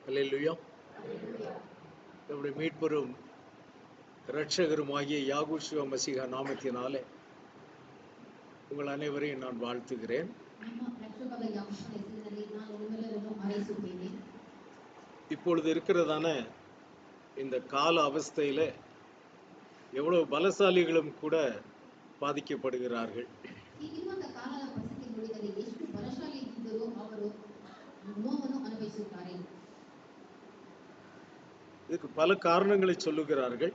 அல்லேலூயா. நம்முடைய மீட்பெரும் இரட்சகருமாகிய யாகுஷுவ மசிஹா நாமத்தினாலே உங்கள் அனைவரையும் நான் வாழ்த்துகிறேன். இப்பொழுது இருக்கிறதான இந்த கால அவஸ்தையில எவ்வளவு பலசாலிகளும் கூட பாதிக்கப்படுகிறார்கள். இதுக்கு பல காரணங்களை சொல்லுகிறார்கள்.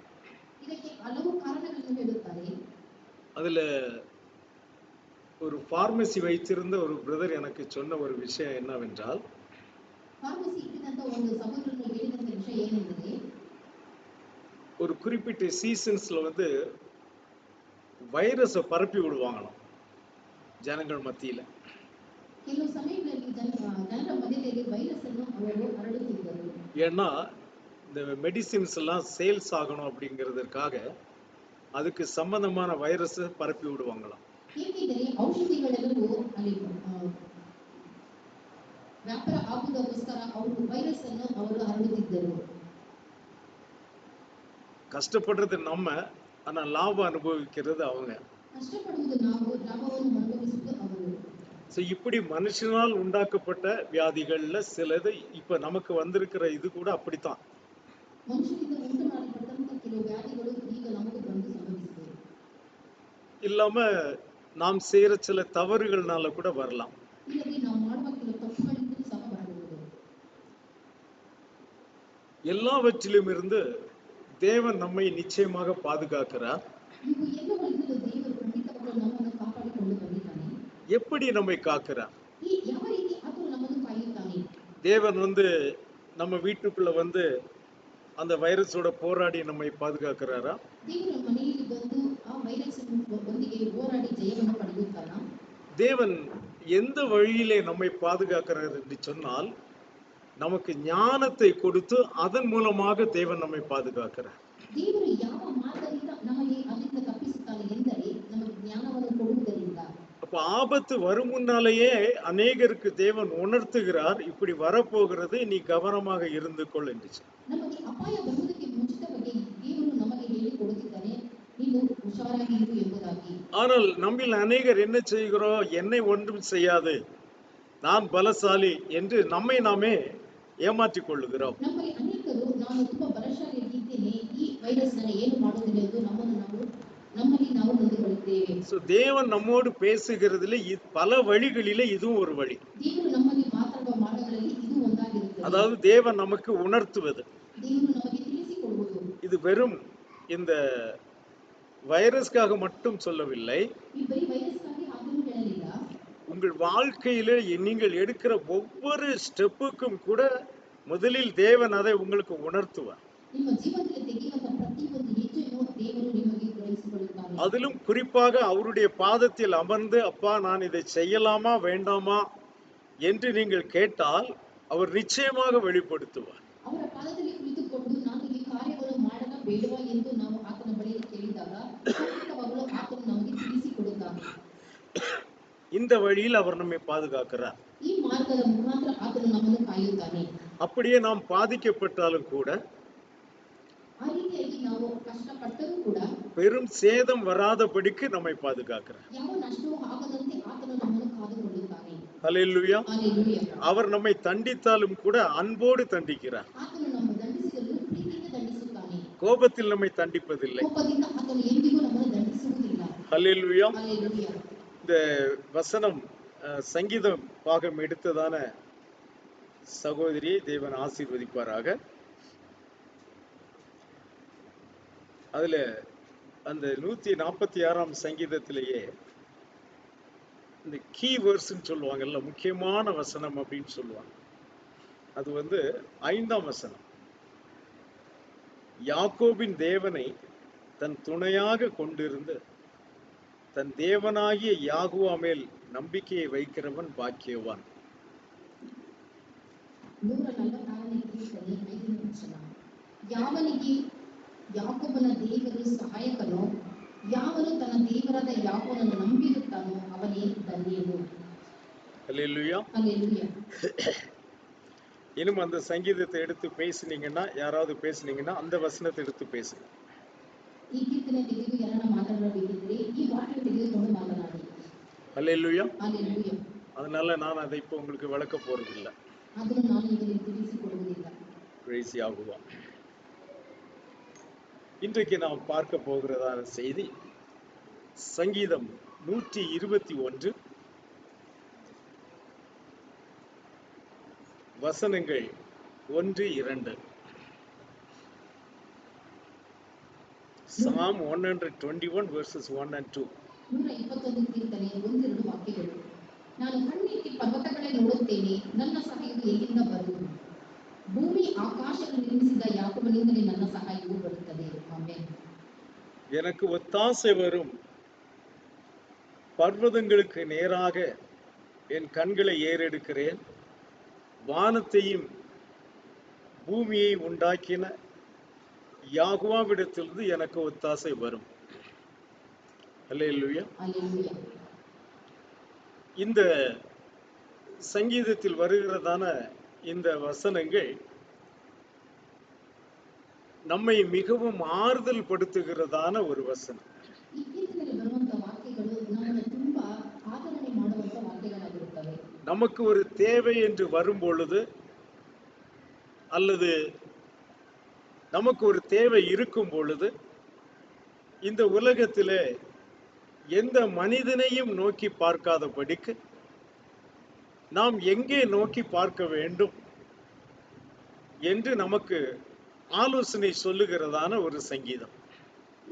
அதுல ஒரு பார்மசி வைத்திருந்த ஒரு பிரதர் எனக்கு சொன்ன ஒரு விஷயம் என்னவென்றால், ஒரு குறிப்பிட்ட சீசன்ஸ்ல வைரஸை பரப்பி விடுவாங்களாம் ஜனங்கள் மத்தியில. ஏன்னா இந்த மெடிசின்ஸ் எல்லாம் சேல்ஸ் ஆகணும் அப்படிங்கிறதுக்காக அதுக்கு சம்பந்தமான வைரஸ் பரப்பி விடுவாங்களாம். கஷ்டப்படுறது நம்ம, ஆனா லாபம் அனுபவிக்கிறது அவங்க. இப்படி மனுஷனால் உண்டாக்கப்பட்ட வியாதிகள்ல சிலது இப்ப நமக்கு வந்திருக்கிற இது கூட அப்படித்தான். இல்லாம நாம் செய்யற சில தவறுகள்னால கூட வரலாம். எல்லாவற்றிலும் இருந்து தேவன் நம்மை நிச்சயமாக பாதுகாக்கிறார். எப்படி நம்மை காக்கிறார்? தேவன் நம்ம வீட்டுக்குள்ள அந்த வைரஸோட போராடி நம்மை பாதுகாக்கிறாரா? தேவன் எந்த வழியிலே நம்மை பாதுகாக்கிறார் என்று சொன்னால், நமக்கு ஞானத்தை கொடுத்து அதன் மூலமாக தேவன் நம்மை பாதுகாக்கிறார். அப்ப ஆபத்து வரும் முன்னாலேயே அநேகருக்கு தேவன் உணர்த்துகிறார், இப்படி வரப்போகிறது, நீ கவனமாக இருந்து கொள் என்று. ஆனால் நம்மில் அநேகர் என்ன செய்கிறோம்? என்னை ஒன்றும் செய்யாது, நான் பலசாலி என்று நம்மை நாமே ஏமாற்றிக் கொள்ளுகிறோம். தேவன் நம்மோடு பேசுகிறதுல பல வழிகளிலே இதுவும் ஒரு வழி. அதாவது தேவன் நமக்கு உணர்த்துவது. இது வெறும் இந்த வைரஸ்க்காக மட்டும் சொல்லவில்லை. உங்கள் வாழ்க்கையில நீங்கள் எடுக்கிற ஒவ்வொரு ஸ்டெப்புக்கும் கூட முதலில் தேவன் அதை உங்களுக்கு உணர்த்துவார். அதிலும் குறிப்பாக அவருடைய பாதத்தில் அமர்ந்து, அப்பா நான் இதை செய்யலாமா வேண்டாமா என்று நீங்கள் கேட்டால் அவர் நிச்சயமாக வெளிப்படுத்துவார். இந்த வழியில் அவர் நம்மை பாதுகாக்கிறார். அப்படியே நாம் பாதிக்கப்பட்டாலும் கூட பெரும் சேதம் வராதபடிக்கு நம்மை பாதுகாக்கிறார். ஹல்லேலூயா. அவர் நம்மை தண்டித்தாலும் கூட அன்போடு தண்டிக்கிறார். கோபத்தில் நம்மை தண்டிப்பதில்லை. ஹல்லேலூயா. இந்த வசனம் சங்கீதம் பாகம் எடுத்ததான சகோதரியை தேவன் ஆசீர்வதிப்பாராக. அதுல அந்த 146ஆம் சங்கீதத்திலேயே இந்த கீ வேர்ஸ்ன்னு சொல்லுவாங்கல்ல, முக்கியமான வசனம் அப்படின்னு சொல்லுவாங்க. அது 5ஆம் வசனம். யாக்கோபின் தேவனை தன் துணையாக கொண்டிருந்து தன் தேவனாகிய யாகுவா மேல் நம்பிக்கையை வைக்கிறவன் பாக்கியவான். ಯಾಕೋಬನ ದೇವರು ಸಹಾಯಕನು, ಯಾವನು ತನ್ನ ದೇವರಾದ ಯಾಕೋಬನನ್ನು ನಂಬಿರುತ್ತಾನೋ ಅವನೇ ಧನ್ಯನು. ஹல்லேலூயா. ஹல்லேலூயா. இன்னும் அந்த சங்கீதத்தை எடுத்து பேசுனீங்கன்னா, யாராவது பேசுனீங்கன்னா அந்த வசனத்தை எடுத்து பேசுங்க. ಈ ಕೀರ್ತನೆ ತೆಗೆದು ಯಾರನ್ನ ಮಾತಾಡಬೇಕಿದ್ರೆ ಈ ವಾಕ್ಯ ತೆಗೆದುಕೊಂಡು ಮಾತನಾಡಿ. அல்லேலூயா. Hallelujah. அதனால நான் அதை இப்போ உங்களுக்கு விளக்க போறதில்லை. ಅದನ್ನು ನಾನು ನಿಮಗೆ ತಿಳಿಸಿಕೊಡುವುದಿಲ್ಲ. Praise Yahuwah. இன்றைக்கு நாம் பார்க்க போகிறதான செய்தி சங்கீதம் 121 வசனங்கள் 1-2. Psalm 121 verses 1 and 2. 121 ಕೀರ್ತನೆ 1-2 ವಾಕ್ಯಗಳು. ನಾನು ಕಣ್ಣೆತ್ತಿ ಪರ್ವತಗಳೇ ನೋಡುತ್ತೇನೆ, ನನ್ನ ಸಹಾಯವು ಎಲ್ಲಿಂದ ಬರುವುದು? ಭೂಮಿ ಆಕಾಶವನ್ನು ನಿರ್ಮಿಸಿದ ಯಾಕೋಬನಿಂದಲೇ ನನ್ನ ಸಹಾಯವು ಬರುತ್ತದೆ. ಆಮೆನ್. எனக்கு ஒத்தாசை வரும் பர்வதங்களுக்கு நேராக என் கண்களை ஏறெடுக்கிறேன். வானத்தையும் பூமியை உண்டாக்கின யாகுவாவிடத்திலிருந்து எனக்கு ஒத்தாசை வரும். அல்லேலூயா. Hallelujah. இந்த சங்கீதத்தில் வருகிறதான இந்த வசனங்கள் நம்மை மிகவும் ஆறுதல் படுத்துகிறதான ஒரு வசனம். ಈ ಕೀರ್ತನೆಯಲ್ಲಿ ಬರುವಂತ ವಾಕ್ಯಗಳು ನಮ್ಮನ್ನು ತುಂಬಾ ಆದರಣೆ ಮಾಡುವಂತ ವಾಕ್ಯಗಳಾಗಿರುತ್ತವೆ. நமக்கு ஒரு தேவை என்று வரும் பொழுது அல்லது நமக்கு ஒரு தேவை இருக்கும் பொழுது இந்த உலகத்திலே எந்த மனிதனையும் நோக்கி பார்க்காதபடிக்கு நாம் எங்கே நோக்கி பார்க்க வேண்டும் என்று நமக்கு ஆலோசனை சொல்லுகிறதான ஒரு சங்கீதம்.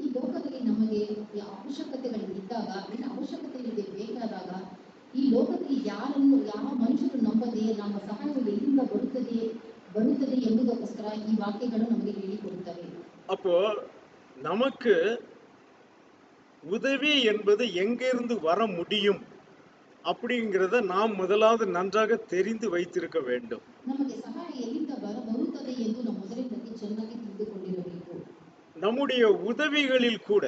ಈ ಲೋಕದಲ್ಲಿ ನಮಗೆ ಅವಶ್ಯಕತೆಗಳು ಇದ್ದಾಗ, ಇಲ್ಲ ಅವಶ್ಯಕತೆಗಳಿಗೆ ಬೇಕಾದಾಗ, ಈ ಲೋಕದಲ್ಲಿ ಯಾರನ್ನು ಯಾವ ಮನುಷ್ಯರು ನಂಬದೆ ನಮ್ಮ ಸಹಾಯವು ಎಲ್ಲಿಂದ ಬರುತ್ತದೆ ಎಂಬುದಕ್ಕೋಸ್ಕರ ಈ ವಾಕ್ಯಗಳು ನಮಗೆ ಹೇಳಿಕೊಡುತ್ತವೆ. அப்போ நமக்கு உதவி என்பது எங்கிருந்து வர முடியும் அப்படிங்கிறத நாம் முதலாவது நன்றாக தெரிந்து வைத்திருக்க வேண்டும். ನಮಗೆ ಸಹಾಯ ಎಲ್ಲಿಂದ ಬರುತ್ತದೆ ಎಂದು ನಾವು ಮೊದಲಿನಲ್ಲಿ ಚೆನ್ನಾಗಿ ತಿಳಿದುಕೊಂಡಿರಬೇಕು. நம்முடைய உதவிகளில் கூட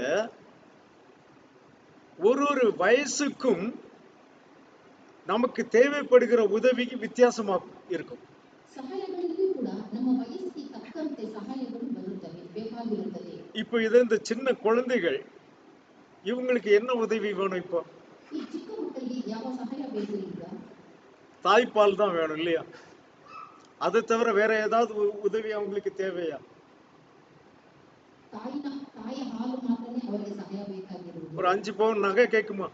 ஒரு வயசுக்கும் நமக்கு தேவைப்படுகிற உதவிக்கு வித்தியாசமா இருக்கும். ಸಹಾಯಗಳಲ್ಲಿ ಕೂಡ ನಮ್ಮ ವಯಸ್ಸಿಗೆ ತಕ್ಕಂತೆ ಸಹಾಯಗಳು ಬರುತ್ತವೆ, ಬೇಕಾಗಿರುತ್ತದೆ. இப்போ இந்த சின்ன குழந்தைகள் இவங்களுக்கு என்ன உதவி வேணும்? இப்போ ಈ ಚಿಕ್ಕ ಮಕ್ಕಳಿಗೆ ಯಾವ ಸಹಾಯ ಬೇಕು? ಈಗ தாய்ப்பால் தான் வேணும் இல்லையா? அதை தவிர வேற ஏதாவது உதவி அவங்களுக்கு தேவையா? ತಾಯಿಯ ಹಾಲು ಮಾತ್ರನೇ ಅವರಿಗೆ ಸಹಾಯ ಬೇಕಾಗಿರುವುದು. ஒரு 5 பவுன் நகை கேட்குமா?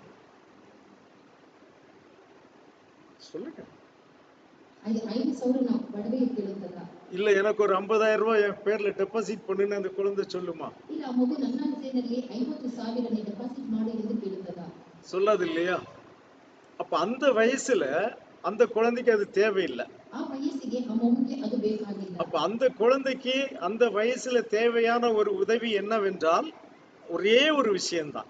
சொல்லுங்க. 5,000 ಒಡವೆ ಕೇಳುತ್ತಲ್ಲ? இல்ல எனக்கு ஒரு 50,000 ரூபாய் என் பேர்ல டெபாசிட் பண்ணுன்னு அந்த குழந்தை சொல்லுமா? ಇಲ್ಲ ಆ ಮಗು ನನ್ನ ಹೆಸರಿನಲ್ಲಿ 50,000 ಡೆಪಾಸಿಟ್ ಮಾಡಿ ಎಂದು ಕೇಳುತ್ತದಾ? சொல்லாது இல்லையா? அப்ப அந்த வயசுல அந்த குழந்தைக்கு அது தேவையில்லை. ಆ ವಯಸ್ಸಿಗೆ ಆ ಮಗುಗೆ ಅದು ಬೇಕಾಗಿಲ್ಲ. அப்ப அந்த குழந்தைக்கு அந்த வயசுல தேவையான ஒரு உதவி என்னவென்றால் ஒரே ஒரு விஷயம்தான்.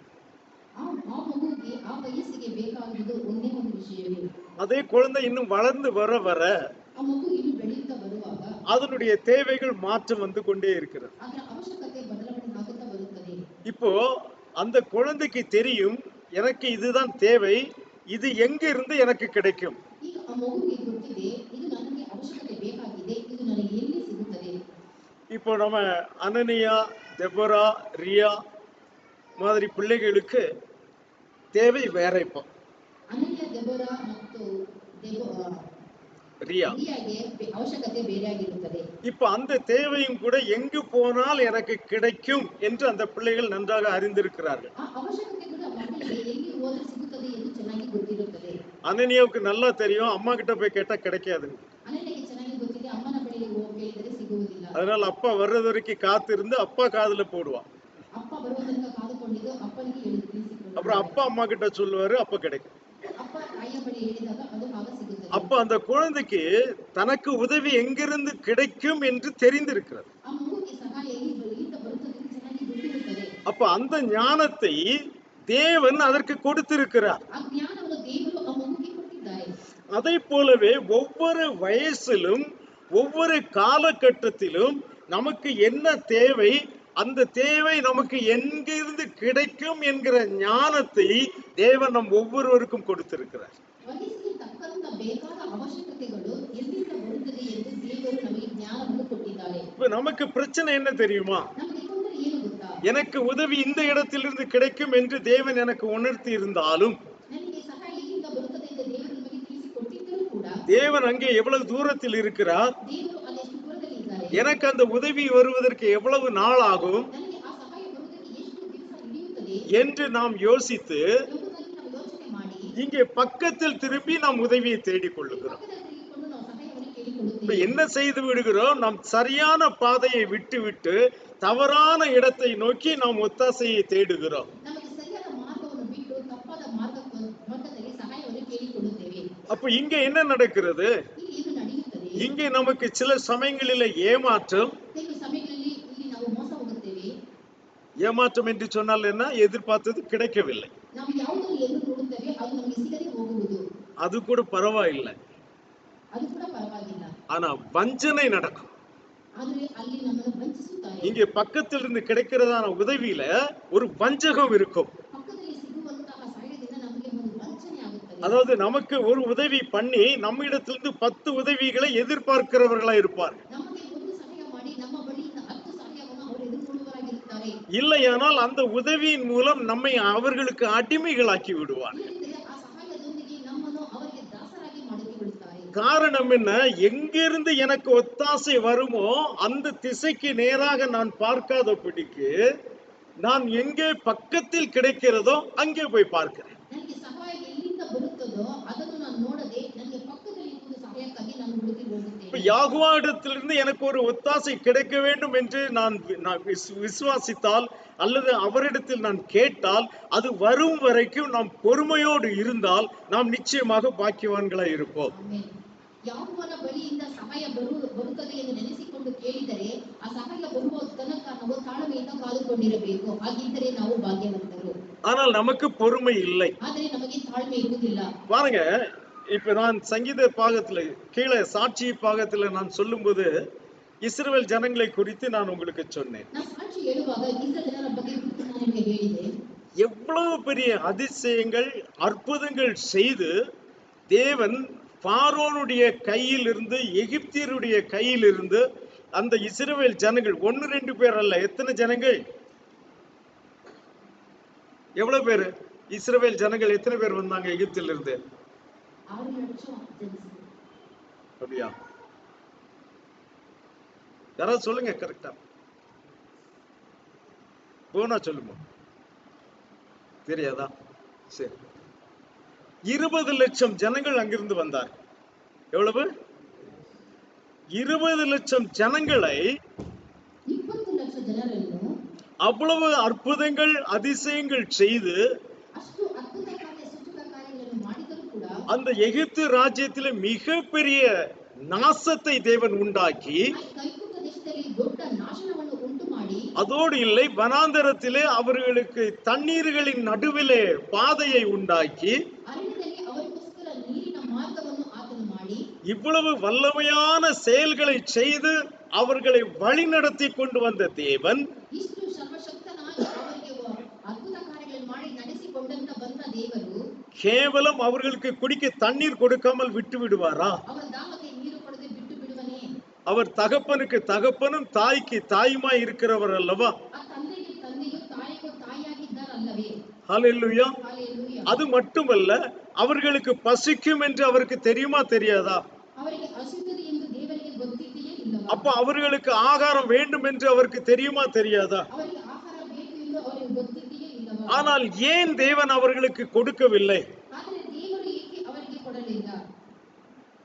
ಆ ಮಗುಗೆ ಆ ವಯಸ್ಸಿಗೆ ಬೇಕಾಗಿದ್ದು ಒಂದೇ ಒಂದು ವಿಷಯವೇ. அதே குழந்தை இன்னும் வளர்ந்து வர வர ಆ ಮಗು ಇನ್ನು ಬೆಳೆಯುತ್ತಾ ಬರುವಾಗ அதனுடைய தேவைகள் மாற்றம் வந்து கொண்டே இருக்கிறது. ಅದರ ಅವಶ್ಯಕತೆ ಬದಲಾವಣೆ ಆಗುತ್ತಾ ಬರುತ್ತದೆ. இப்போ அந்த குழந்தைக்கு தெரியும் எனக்கு இதுதான் தேவை, இது எங்க இருந்து எனக்கு கிடைக்கும். ಈಗ ಆ ಮಗುಗೆ ಗೊತ್ತಿದೆ, ಇದು ನನಗೆ ಅವಶ್ಯಕತೆ ಬೇಕಾಗಿದೆ, ಇದು ನನಗೆ ಎಲ್ಲಿ ಸಿಗುತ್ತದೆ. இப்போ நம்ம அனனியா, தெபோரா, ரியா மாதிரி பிள்ளைகளுக்கு தேவை வேற. இப்போ ಅನನ್ಯ, ದೆಬೋರಾ ಮತ್ತು ರಿಯಾಗೆ ಅವಶ್ಯಕತೆ ಬೇರೆಯಾಗಿರುತ್ತದೆ. இப்ப அந்த தேவையும் கூட எங்கு போனால் எனக்கு கிடைக்கும் என்று அந்த பிள்ளைகள் நன்றாக அறிந்திருக்கிறார்கள். ಆ ಅವಶ್ಯಕತೆ ಕೂಡ ಮಕ್ಕಳಿಗೆ ಎಲ್ಲಿ ಹೋದರೆ ಸಿಗುತ್ತದೆ ಎಂದು ಚೆನ್ನಾಗಿ ಗೊತ್ತಿರುತ್ತದೆ. அனனியாவுக்கு நல்லா தெரியும் அம்மா கிட்ட போய் கேட்டா கிடைக்காது. ಅನನ್ಯಗೆ ಚೆನ್ನಾಗಿ ಗೊತ್ತಿದೆ, ಅಮ್ಮನ ಬಳಿಗೆ ಕೇಳಿದರೆ ಸಿಗುವುದಿಲ್ಲ. அதனால அப்பா வர்றது வரைக்கும் காத்திருந்து அப்பா காதுல போடுவான். ಅಪ್ಪ ಬರುವ ತನಕ ಕಾದುಕೊಂಡಿದ್ದು ಅಪ್ಪನಿಗೆ ತಿಳಿಸಿಕೊಳ್ಳುತ್ತಾರೆ. அப்புறம் அப்பா அம்மா கிட்ட சொல்லுவாரு, அப்ப கிடைக்கும். ಅಪ್ಪ ತಾಯಿಯ ಬಳಿ ಹೇಳಿದಾಗ ಅದು ಆಗ ಸಿಗುತ್ತದೆ. அப்ப அந்த குழந்தைக்கு தனக்கு உதவி எங்கிருந்து கிடைக்கும் என்று தெரிந்திருக்கிறது. ಆ ಮಗುವಿಗೆ ಸಹಾಯ ಎಲ್ಲಿಂದ ಬರುತ್ತದೆ ಎಂದು ಚೆನ್ನಾಗಿ ಗೊತ್ತಿರುತ್ತದೆ. அப்ப அந்த ஞானத்தை தேவன் அதற்கு கொடுத்திருக்கிறார். ಆ ಜ್ಞಾನವನ್ನು ದೇವರು ಆ ಮಗುವಿಗೆ ಕೊಟ್ಟಿದ್ದಾರೆ. அதை போலவே ஒவ்வொரு வயசிலும் ஒவ்வொரு காலகட்டத்திலும் நமக்கு என்ன தேவை, அந்த தேவை நமக்கு எங்கிருந்து கிடைக்கும் என்கிற ஞானத்தை தேவன் நம் ஒவ்வொருவருக்கும் கொடுத்திருக்கிறார். ವಯಸ್ಸಿಗೆ ತಕ್ಕಂತ ಬೇಕಾದ ಅವಶ್ಯಕತೆಗಳು ಎಲ್ಲಿಂದ ಬರುತ್ತದೆ ಎಂದು நமக்கு பிரச்சனை என்ன தெரியுமா? ನಮಗೆ ತೊಂದರೆ ಏನು ಗೊತ್ತಾ? எனக்கு உதவி இந்த இடத்திலிருந்து கிடைக்கும் என்று தேவன் எனக்கு உணர்த்தி இருந்தாலும், ನನಗೆ ಸಹಾಯ ಇಲ್ಲಿಂದ ಬರುತ್ತದೆ ಎಂದು ದೇವರು ನಮಗೆ ತಿಳಿಸಿಕೊಟ್ಟಿದ್ದರೂ ಕೂಡ தேவன் அங்கே எவ்வளவு தூரத்தில் இருக்கிறார், ದೇವರು ಅದೆಷ್ಟು ದೂರದಲ್ಲಿ ಇದ್ದಾರೆ, எனக்கு அந்த உதவி வருவதற்கு எவ்வளவு நாள் ஆகும் ನನಗೆ ಆ ಸಹಾಯ ಬರುವುದಕ್ಕೆ ಎಷ್ಟು ದಿವಸ ಹಿಡಿಯುತ್ತದೆ என்று நாம் யோசித்து ಎಂಬುದನ್ನು ನಾವು ಯೋಚನೆ ಮಾಡಿ இங்கே பக்கத்தில் திரும்பி நாம் உதவியை தேடிக் கொள்ளுகிறோம். ಪಕ್ಕದಲ್ಲಿ ತಿರುಗಿಕೊಂಡು ನಾವು ಸಹಾಯವನ್ನು இப்ப ಕೇಳಿಕೊಳ್ಳುತ್ತೇವೆ. என்ன செய்து விடுகிறோம்? நாம் சரியான பாதையை விட்டு தவறான இடத்தை நோக்கி நாம் ஒத்தாசையை தேடுகிறோம். ನಮಗೆ ಸರಿಯಾದ ಮಾರ್ಗವನ್ನು ಬಿಟ್ಟು ತಪ್ಪಾದ ಮಾರ್ಗದಲ್ಲಿ ಸಹಾಯವನ್ನು ಕೇಳಿಕೊಳ್ಳುತ್ತೇವೆ. அப்ப இங்க என்ன நடக்கிறது? ಇಲ್ಲಿ ಏನು ನಡೆಯುತ್ತದೆ? இங்கே நமக்கு சில சமயங்களில் ஏமாற்றம். ಕೆಲವು ಸಮಯಗಳಲ್ಲಿ ಇಲ್ಲಿ ನಾವು ಮೋಸ ಹೋಗುತ್ತೇವೆ. ஏமாற்றம் என்று சொன்னால் என்ன? எதிர்பார்த்தது கிடைக்கவில்லை. ನಾವು ಯಾವುದನ್ನು ಎದುರು ನೋಡುತ್ತೇವೆ ಅದು ನಮಗೆ ಸಿಗದೆ ಹೋಗುವುದು, அது கூட பரவாயில்லை. ಅದು ಕೂಡ ಪರವಾಗಿಲ್ಲ. ஆனா வஞ்சனை நடக்கும். ಆದರೆ ಅಲ್ಲಿ ನಮ್ಮನ್ನು ವಂಚಿಸುತ್ತಾರೆ. இங்கே பக்கத்தில் இருந்து கிடைக்கிறதான உதவியில ஒரு வஞ்சகம் இருக்கும். ಪಕ್ಕದಲ್ಲಿ ಸಿಗುವಂತಹ ಸಹಾಯದಿಂದ ನಮಗೆ ಒಂದು ವಂಚನೆ ಆಗುತ್ತದೆ. அதாவது நமக்கு ஒரு உதவி பண்ணி நம்மிடத்திலிருந்து 10 உதவிகளை எதிர்பார்க்கிறவர்களா இருப்பார்கள். ನಮಗೆ ಒಂದು ಸಹಾಯ ಮಾಡಿ ನಮ್ಮ ಬಳಿಯಿಂದ 10 ಸಹಾಯವನ್ನು ಅವರು ಎದುರುಕೊಳ್ಳುವವರಾಗಿರುತ್ತಾರೆ. இல்லையானால் அந்த உதவியின் மூலம் நம்மை அவர்களுக்கு அடிமைகளாக்கி விடுவார். ಇಲ್ಲದಿದ್ದರೆ ಆ ಸಹಾಯದೊಂದಿಗೆ ನಮ್ಮನ್ನು ಅವರಿಗೆ ದಾಸರಾಗಿ ಮಾಡಿಬಿಡುತ್ತಾರೆ. காரணம் என்ன? எங்கிருந்து எனக்கு ஒத்தாசை வருமோ அந்த திசைக்கு நேராக நான் பார்க்காதபடிக்கு நான் எங்கே பக்கத்தில் கிடைக்கிறதோ அங்கே போய் பார்க்கிறேன். ನನಗೆ ಸಹಾಯ ಎಲ್ಲಿಂದ ಬರುತ್ತದೋ ಅದನ್ನು ನಾನು ನೋಡದೆ ನನಗೆ ಪಕ್ಕದಲ್ಲಿ ಇರುವ ಸಹಾಯಕ್ಕಾಗಿ ನಾನು ಹುಡುಕಿ இப்ப ಹೋಗುತ್ತೇನೆ. யாகுவாவிடத்திலிருந்து எனக்கு ஒரு ஒத்தாசை கிடைக்க வேண்டும் என்று நான் விசுவாசித்தால் அல்லது அவரிடத்தில் நான் கேட்டால் அது வரும் வரைக்கும் நாம் பொறுமையோடு இருந்தால் நாம் நிச்சயமாக பாக்கியவான்களாய் இருப்போம். ಆಮೆನ್. ಯಾವನ ಬಳಿಯಿಂದ ಸಹಾಯ ಬರುತ್ತದೆ ಎಂದು ನೆನೆಸಿಕೊಂಡು ಕೇಳಿದರೆ ಆ ಸಹಾಯ ಬರುವ ತನಕ ನಾವು ತಾಳ್ಮೆಯಿಂದ ಕಾದುಕೊಂಡಿರಬೇಕು. ಹಾಗಿದ್ದರೆ ನಾವು ಭಾಗ್ಯವಂತರು. ஆனால் நமக்கு பொறுமை இல்லை. ಆದರೆ ನಮಗೆ ತಾಳ್ಮೆ ಇರುವುದಿಲ್ಲ. பாருங்க, இப்ப நான் சங்கீத பாகத்துல கீழே சாட்சி பாகத்துல நான் சொல்லும்போது இஸ்ரவேல் ஜனங்களை குறித்து நான் உங்களுக்கு சொன்னேன். ನಾನು ಸಾಕ್ಷಿ ಹೇಳುವಾಗ ಇಸ್ರಾಯೇಲ್ ಜನರ ಬಗ್ಗೆ ನಾನು ನಿಮಗೆ ಹೇಳಿದೆ. எவ்வளவு பெரிய அதிசயங்கள் அற்புதங்கள் செய்து தேவன் பார்வோனுடைய கையில் இருந்து எகிப்தியருடைய கையில் இருந்து அந்த இஸ்ரவேல் ஜனங்கள் 1-2 பேர் அல்ல, எத்தனை ஜனங்கள்? எவ்வளவு பேரு இஸ்ரவேல் ஜனங்கள் எத்தனை பேர் வந்தாங்க எகிப்தில இருந்து? 6 லட்சம் ஜனங்கள். அப்படியா? யாராவது சொல்லுங்க கரெக்டா. போனா சொல்லுங்க. தெரியாதா? சரி, 20 லட்சம் ஜனங்கள் அங்கிருந்து வந்தார். எவ்வளவு? 20 லட்சம் ஜனங்களை 20 ಲಕ್ಷ ಜನರನ್ನು அவ்வளவு அற்புதங்கள் அதிசயங்கள் செய்து ಅಷ್ಟು ಅದ್ಭುತ ಕಾರ್ಯ ಸೂಚಕ ಕಾರ್ಯಗಳನ್ನು ಮಾಡಿದರೂ ಕೂಡ அந்த எகிப்து ராஜ்யத்திலே மிகப்பெரிய நாசத்தை தேவன் உண்டாக்கி ಕೈಕುಟ್ಟ ದೇಶದಲ್ಲಿ ದೊಡ್ಡ ನಾಶನವನ್ನು ಉಂಟು ಮಾಡಿ அதோடு இல்லை, வனாந்தரத்திலே அவர்களுக்கு தண்ணீர்களின் நடுவிலே பாதையை உண்டாக்கி ಅರಣ್ಯದಲ್ಲಿ ಅವರಿಗೋಸ್ಕರ ನೀರಿನ ಮಾರ್ಗವನ್ನು ಆತನು ಮಾಡಿ இவ்வளவு வல்லமையான செயல்களை செய்து அவர்களை வழிநடத்தி கொண்டு வந்த தேவன் ಇಷ್ಟು ಸರ್ವಶಕ್ತನಾಗಿ ಅವರಿಗೆ ಅದ್ಭುತ ಕಾರ್ಯಗಳನ್ನು ಮಾಡಿ ನಡೆಸಿಕೊಂಡಂತ ಬಂದ ದೇವರು கேவலம் அவர்களுக்கு குடிக்க தண்ணீர் கொடுக்காமல் விட்டு விடுவாரா? ಅವರ ದಾಹಕ್ಕೆ ನೀರು ಕೊಡದೆ ಬಿಟ್ಟು ಬಿಡುವನೇ? அவர் தகப்பனுக்கு தகப்பனும் தாய்க்கு தாயுமாய் இருக்கிறவர் அல்லவா? ಆ ತಂದೆಗೆ ತಂದೆಯು ತಾಯಿಗೂ ತಾಯಿಯಾಗಿದ್ದಾರಲ್ಲವೇ? ஹல்லேலூயா. ಹಲ್ಲೆಲೂಯಾ. அது மட்டுமல்ல, அவர்களுக்கு பசிக்கும் என்று அவருக்கு தெரியுமா தெரியாதா? ಅವರಿಗೆ ಹಸಿಯುತ್ತದೆ ಎಂದು ದೇವರಿಗೆ ಗೊತ್ತಿದೆಯೇ ಇಲ್ಲವಾ? அப்ப அவர்களுக்கு ஆகாரம் வேண்டும் என்று அவருக்கு தெரியுமா தெரியாதா? ಅವರಿಗೆ ಆಹಾರ ಬೇಕು ಎಂದು ಅವರಿಗೆ ಗೊತ್ತಿದೆಯೇ ಇಲ್ಲವಾ? ஆனால் ஏன் தேவன் அவர்களுக்கு கொடுக்கவில்லை? ಆದರೆ ದೇವರು ಏಕೆ ಅವರಿಗೆ ಕೊಡಲಿಲ್ಲ?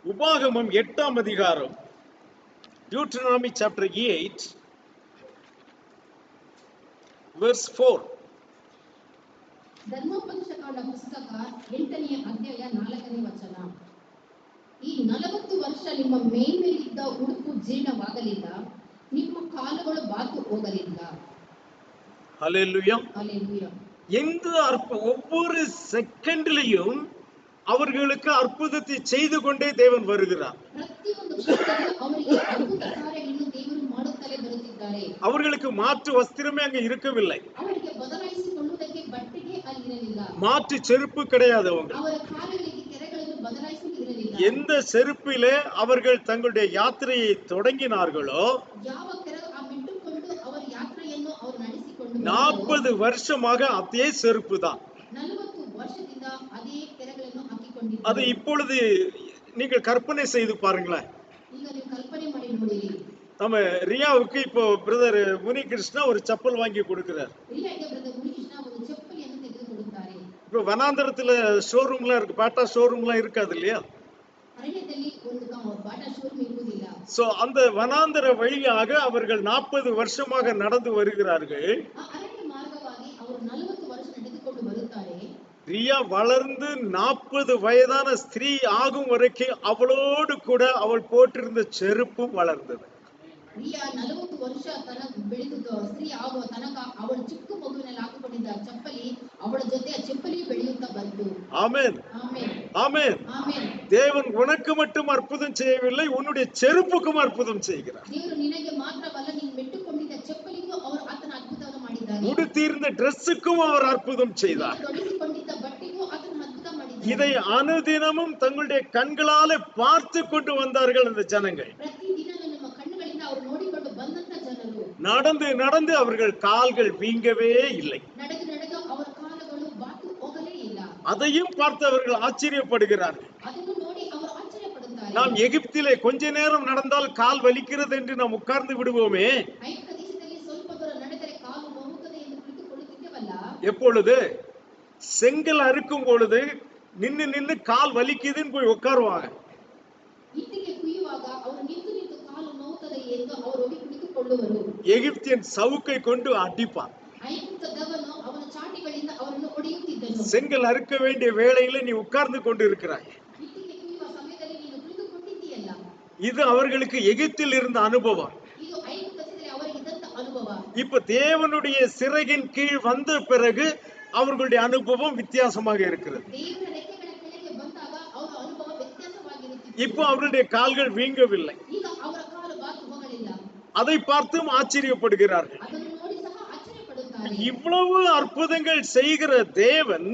உபாகமம் 8ஆம் அதிகாரம், Deuteronomy chapter 8 verse 4. ಧರ್ಮೋಪದೇಶಕಾಂಡ ಪುಸ್ತಕ 8ನೇ ಅಧ್ಯಾಯ 4ನೇ ವಚನ. ಈ 40 ವರ್ಷ ನಿಮ್ಮ ಮೇಲ್ಮೇಲಿದ್ದ ಉಡುಪು ಜೀರ್ಣವಾಗಲಿಲ್ಲ, ನಿಮ್ಮ ಕಾಲುಗಳು ಬಾತು ಹೋಗಲಿಲ್ಲ. ஹல்லேலூயா. ಹಲ್ಲೆಲೂಯಾ. எந்த ஒவ்வொரு செகண்ட்லயும் அவர்களுக்கு அற்புதத்தை செய்து கொண்டே தேவன் வருகிறார். ಪ್ರತಿಯೊಂದು ಕ್ಷಣದಲ್ಲೂ ಅವರಿಗೆ ಅದ್ಭುತ ಕಾರ್ಯಗಳನ್ನು ದೇವರು ಮಾಡುತ್ತಲೇ ಬರುತ್ತಿದ್ದಾರೆ. அவர்களுக்கு மாற்று வஸ்திரமே அங்க இருக்கவில்லை. ಅವರಿಗೆ ಬದಲಾಯಿಸಿಕೊಳ್ಳುವುದಕ್ಕೆ ಬಟ್ಟೆಗೆ ಅಲ್ಲಿರಲಿಲ್ಲ. மாற்று செருப்பு கிடையாது. அவங்க ಅವರ ಕಾಲುಗಳಿಗೆ ಕೆರೆಗಳನ್ನು ಬದಲಾಯಿಸಲು ಇರಲಿಲ್ಲ. எந்த செருப்பிலே அவர்கள் தங்களுடைய யாத்திரையை தொடங்கினார்களோ ಯಾವ ಕೆರೆ 40 வருஷமாக அதே செருப்பு தான். 40 ವರ್ಷದಿಂದ ಅದೇ ಕೆರೆಗಳನ್ನು அது ಹಾಕಿಕೊಂಡಿದ್ದರು. இப்பொழுது நீங்கள் கற்பனை செய்து பாருங்களேன். ಈಗ ನೀವು ಕಲ್ಪನೆ ಮಾಡಿ ನೋಡಿರಿ. நம்ம ரியாவுக்கு இப்போ பிரதர் முனிகிருஷ்ணா ஒரு செப்பல் வாங்கி கொடுக்கிறார். ರಿಯಾಗೆ ಬ್ರದರ್ ಮುನಿಕೃಷ್ಣ ಒಂದು ಚಪ್ಪಲಿಯನ್ನು ತೆಗೆದುಕೊಡುತ್ತಾರೆ. இப்போ வனாந்தரத்துல ஷோரூம்லாம் இருக்கு, பாட்டா ஷோரூம்லாம் இருக்காது இல்லையா? ಅರಣ್ಯದಲ್ಲಿ ಒಂದು ಬಾಟಾ ಶೋರೂಮ್ ಇರುವುದಿಲ್ಲ. சோ அந்த வனாந்தர வழியாக அவர்கள் 40 வருஷமாக நடந்து வருகிறார்கள். ಆ ಅರಣ್ಯ ಮಾರ್ಗವಾಗಿ ಅವರು 40 ವರ್ಷ ನಡೆದುಕೊಂಡು ಬರುತ್ತಾರೆ. ரியா வளர்ந்து 40 வயதான ஸ்திரீ ஆகும் வரைக்கும் அவளோடு கூட அவள் போட்டிருந்த செருப்பும் வளர்ந்தது. ರಿಯಾ 40 ವರ್ಷ ಬೆಳೆದು ಸ್ತ್ರೀ ಆಗುವ ತನಕ ಅವಳು ಚಿಕ್ಕ ಮಗುವಿನಲ್ಲಿ ಹಾಕಿಕೊಂಡಿದ್ದ ಚಪ್ಪಲಿ ಅವಳ ಜೊತೆ ಆ ಚಪ್ಪಲಿ ಬೆಳೆಯುತ್ತಾ ಬಂತು. ஆமென், ಆಮೆನ್, ஆமென். ಆಮೆನ್. தேவன் உனக்கு மட்டும் அற்புதம் செய்யவில்லை, உன்னுடைய செருப்புக்கும் அற்புதம் செய்கிறார். ದೇವರು ನಿನಗೆ ಮಾತ್ರವಲ್ಲ, ನೀನು ಮೆಟ್ಟುಕೊಂಡಿದ್ದ ಚಪ್ಪಲಿಗೂ ಅವರು ಆತನ ಅದ್ಭುತವನ್ನು ಮಾಡಿದ್ದಾನೆ. உடுத்தியிருந்த ட்ரெஸ்ஸுக்கும் அவர் அற்புதம் செய்தார். ತೊಡಿಸಿಕೊಂಡಿದ್ದ ಬಟ್ಟೆಗೂ ಆತನ ಅದ್ಭುತ ಮಾಡಿದ್ದಾನೆ. இதை அனுதினமும் தங்களுடைய கண்களாலே பார்த்து கொண்டு வந்தார்கள் அந்த ஜனங்கள். ಪ್ರತಿದಿನ ನಮ್ಮ ಕಣ್ಣುಗಳಿಂದ ಅವರು ನೋಡಿಕೊಂಡು ಬಂದಂತ ಜನರು நடந்து நடந்து அவர்கள் கால்கள் வீங்கவே இல்லை. ನಡೆದು ನಡೆದು ಅವರ ಕಾಲುಗಳು ಬಾತು ಹೋಗಲೇ ಇಲ್ಲ. அதையும் பார்த்து அவர்கள் ஆச்சரியப்படுகிறார்கள். ಅದನ್ನು ನೋಡಿ ಅವರು ಆಶ್ಚರ್ಯ ಪಡುತ್ತಾರೆ. நாம் எகிப்திலே கொஞ்ச நேரம் நடந்தால் கால் வலிக்கிறது என்று நாம் உட்கார்ந்து விடுவோமே. ಐಗುಪ್ತ ದೇಶದಲ್ಲಿ ಸ್ವಲ್ಪ ದೂರ ನಡೆದರೆ ಕಾಲು ನೋವುತ್ತದೆ ಎಂದು ಕುಳಿತುಕೊಳ್ಳುತ್ತಿದ್ದೆವಲ್ಲ. எப்பொழுது செங்கல் அறுக்கும் பொழுது நின்னு நின்னு கால் வலிக்குதுன்னு போய் உட்காருவாங்க. ಇಟ್ಟಿಗೆ ಕುಯ್ಯುವಾಗ ಅವರು ನಿಂತು ನಿಂತು ಕಾಲು ನೋವುತ್ತದೆ ಎಂದು ಅವರು ಹೋಗಿ ಕುಳಿತುಕೊಳ್ಳುವರು. எகிப்தியன் சவுக்கை கொண்டு அடிப்பான். ಐಗುಪ್ತದವನು ಅವನ ಚಾಟಿಗಳಿಂದ ಅವರನ್ನು ಹೊಡೆಯುತ್ತಿದ್ದನು. செங்கல் அறுக்க வேண்டிய வேளையில நீ உட்கார்ந்து கொண்டு இருக்கிறாய். ಇಟ್ಟಿಗೆ ಕುಯ್ಯುವ ಸಮಯದಲ್ಲಿ ನೀನು ಕುಳಿತುಕೊಂಡಿದ್ದೀಯಲ್ಲ. இது அவர்களுக்கு எகிப்தில் இருந்த அனுபவம். ಇದು ಐಗುಪ್ತ ದೇಶದಲ್ಲಿ ಅವರಿಗೆ ಇದ್ದಂತ ಅನುಭವ. இப்ப தேவனுடைய சிறகின் கீழ் வந்த பிறகு அவர்களுடைய அனுபவம் வித்தியாசமாக இருக்கிறது. ದೇವರ ರೆಕ್ಕೆಗಳ ಕೆಳಗೆ ಬಂದಾಗ ಅವರ ಅನುಭವ ವ್ಯತ್ಯಾಸವಾಗಿರುತ್ತಿತ್ತು. இப்போ அவருடைய கால்கள் வீங்கவில்லை. ಈಗ ಅವರ ಕಾಲು ಬಾತು ಹೋಗಲಿಲ್ಲ. அதை பார்த்தும் ஆச்சரியப்படுகிறார்கள். ಅದನ್ನು ನೋಡಿ ಸಹ ಆಶ್ಚರ್ಯ ಪಡುತ್ತಾರೆ. இவ்வளவு அற்புதங்கள் செய்கிற தேவன்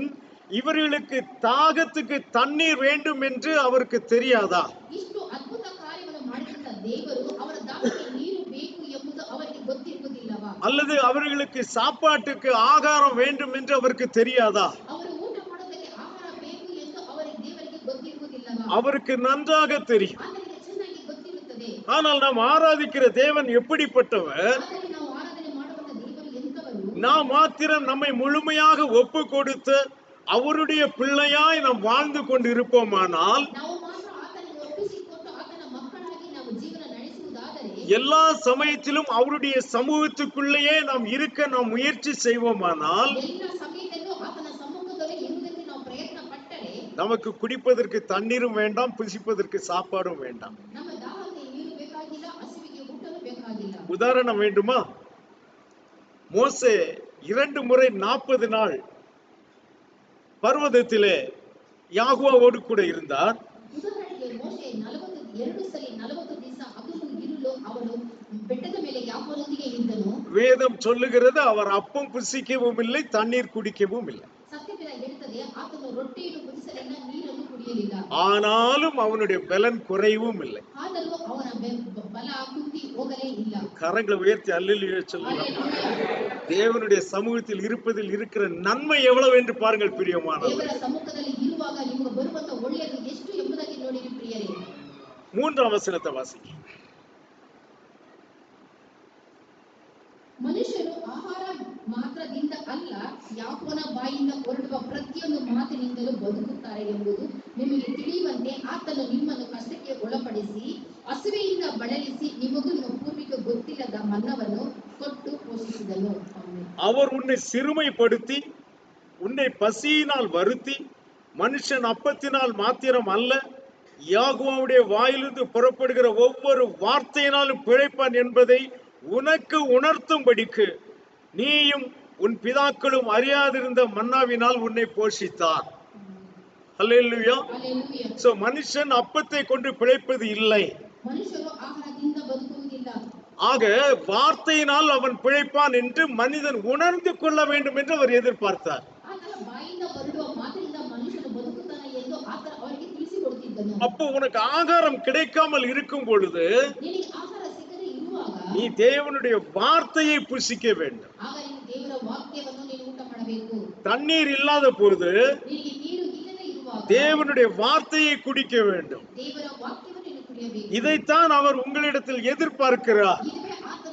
இவர்களுக்கு தாகத்துக்கு தண்ணீர் வேண்டும் என்று அவருக்கு தெரியாதா? ಇಷ್ಟು ಅದ್ಭುತ ಕಾರ್ಯವನ್ನು ಮಾಡಿದಂತ ದೇವರು ಅವರ ದಾಹಕ್ಕೆ ನೀರು ಬೇಕು ಎಂಬುದು ಅವರಿಗೆ ಗೊತ್ತಿರುವುದಿಲ್ಲವಾ? அல்லது அவர்களுக்கு சாப்பாட்டுக்கு ஆகாரம் வேண்டும் என்று அவருக்கு தெரியாதா? ಅವರು ಊಟ ಮಾಡೋದಕ್ಕೆ ಆಹಾರ ಬೇಕು ಎಂದು ಅವರಿಗೆ ದೇವರಿಗೆ ಗೊತ್ತಿರುವುದಿಲ್ಲವಾ? அவருக்கு நன்றாக தெரியும். ಆತನಿಗೆ ಚೆನ್ನಾಗಿ ಗೊತ್ತಿರುತ್ತದೆ. ஆனால் நாம் ஆராதிக்கிற தேவன் எப்படிப்பட்டவர்? ಆದರೆ ನಾವು ಆರಾಧನೆ ಮಾಡುವಂತ ದೇವರು ಎಂತವರು? நாம் மாத்திரம் நம்மை முழுமையாக ஒப்பு கொடுத்து அவருடைய பிள்ளையாய் நாம் வாழ்ந்து கொண்டு இருப்போமானால் ನಾವು ಮಾತ್ರ ಆತನಿಗೆ ಒಪ್ಪಿಸಿಕೊಟ್ಟು ಆತನ ಮಕ್ಕಳಾಗಿ ನಾವು ಜೀವನ ನಡೆಸುವುದಾದರೆ எல்லா சமயத்திலும் அவருடைய சமூகத்துக்குள்ளேயே நாம் இருக்க நாம் முயற்சி செய்வோமானால் ಎಲ್ಲ ಸಮಯದಲ್ಲೂ ಆತನ ಸಮ್ಮುಖದಲ್ಲಿ ಇರುವುದಕ್ಕೆ ನಾವು ಪ್ರಯತ್ನ ಪಟ್ಟರೆ நமக்கு குடிப்பதற்கு தண்ணீரும் வேண்டாம், புசிப்பதற்கு சாப்பாடும் வேண்டாம். ನಮ್ಮ ದಾಹಕ್ಕೆ ನೀರು ಬೇಕಾಗಿಲ್ಲ, ಹಸಿವಿಗೆ ಊಟನೂ ಬೇಕಾಗಿಲ್ಲ. உதாரணம் வேண்டுமா? மோசே 2 முறை 40 நாள் பர்வதத்திலே யாகுவாவோடு கூட இருந்தார். ಉದಾಹರಣೆಗೆ ಮೋಶೆ 42 ಸಲ 40 ದಿವಸ ಹಗಲು ಇರುಳು ಅವನು ಬೆಟ್ಟದ ಮೇಲೆ ಯಾಕೋಬನೊಂದಿಗೆ ಇದ್ದನು. வேதம் சொல்லுகிறது அவர் அப்பம் புசிக்கவும் இல்லை, தண்ணீர் குடிக்கவும் இல்லை. ಸತ್ಯವೇದ ಹೇಳುತ್ತದೆ ಆತನು ರೊಟ್ಟಿಯನ್ನು ಭುಜಿಸಲಿಲ್ಲ, ನೀರನ್ನು ಕುಡಿಯಲಿಲ್ಲ. ஆனாலும் அவனுடைய பலன் குறையவும் இல்லை. ಆದರೂ ಅವನ ಬಲ ಕುಂದಿ ಹೋಗಲೇ ಇಲ್ಲ. கரங்களை உயர்த்தி அல்லேலூயா சொல்லுங்கள். தேவனுடைய சமூகத்தில் இருப்பதில் இருக்கிற நன்மை எவ்வளவு என்று பாருங்கள் பிரியமானவர்களே. ದೇವರ ಸಮ್ಮುಖದಲ್ಲಿ ಇರುವಾಗ ನಿಮಗೆ ಬರುವಂತ ಒಳ್ಳೆಯದು ಎಷ್ಟು ಎಂಬುದಾಗಿ ನೋಡಿರಿ ಪ್ರಿಯರೇ. 3ஆம் வசனத்தை வாசிங்க. ಮನುಷ್ಯರು ಆಹಾರ ಮಾತ್ರದಿಂದ ಅಲ್ಲ, ಯಾಕೋಬನ ಬಾಯಿಂದ ಹೊರಡುವ ಪ್ರತಿಯೊಂದು ಮಾತಿನಿಂದಲೂ ಬದುಕುತ್ತಾರೆ ಎಂಬುದು ನಿಮಗೆ ತಿಳಿಯುವಂತೆ ಆತನು ನಿಮ್ಮನ್ನು ಕಷ್ಟಕ್ಕೆ ಒಳಪಡಿಸಿ ಹಸಿವೆಯಿಂದ ಬಳಲಿಸಿ ನಿಮಗೂ ನಿಮ್ಮ ಪೂರ್ವಿಕ ಗೊತ್ತಿಲ್ಲದ ಮನ್ನವನ್ನು ಕೊಟ್ಟು ಪೋಷಿಸಿದನು. அவர் உன்னை சிறுமைப்படுத்தி உன்னை பசியினால் வருத்தி மனுஷன் அப்பத்தினால் மாத்திரம் அல்ல, யாகோவாவுடைய வாயிலிருந்து புறப்படுகிற ஒவ்வொரு வார்த்தையினாலும் பிழைப்பான் என்பதை உனக்கு உணர்த்தும்படிக்கு நீயும் உன் பிதாக்களும் அறியாதிருந்த மன்னாவினால் உன்னை போஷித்தார். அல்லேலூயா. சோ மனுஷன் அப்பத்தை கொண்டு பிழைப்பது இல்லை, ಮನುಷ್ಯರು ಆಹಾರದಿಂದ ಬದುಕುವುದಿಲ್ಲ. ஆக வார்த்தையினால் அவன் பிழைப்பான் என்று மனிதன் உணர்ந்து கொள்ள வேண்டும் என்று அவர் எதிர்பார்த்தார். ಆತನ ಬಾಯಿಂದ ಹೊರಡುವ ಮಾತಿನಿಂದ ಮನುಷ್ಯನು ಬದುಕುತ್ತಾನೆ ಎಂದು ಆತನ ಅವರಿಗೆ ತಿಳಿಸಿಕೊಡುತ್ತಿದ್ದನು. அப்போ உனக்கு ஆகாரம் கிடைக்காமல் இருக்கும் பொழுது ನಿನಗೆ ಆಹಾರ ಸಿಗದೆ ಇರುವಾಗ நீ தேவனுடைய வார்த்தையை புசிக்க வேண்டும். ಆಗ ನೀನು ದೇವರ ಮಾಡಬೇಕು. தண்ணீர் இல்லாத பொழுது ನಿನಗೆ ನೀರು ಇಲ್ಲದೆ ಇರುವಾಗ தேவனுடைய வார்த்தையை குடிக்க வேண்டும். ದೇವರ ವಾಕ್ಯವನ್ನು ನೀನು ಕುಡಿಯಬೇಕು. இதைத்தான் அவர் உங்களிடத்தில் எதிர்பார்க்கிறார். ಇದುವೇ ಆತ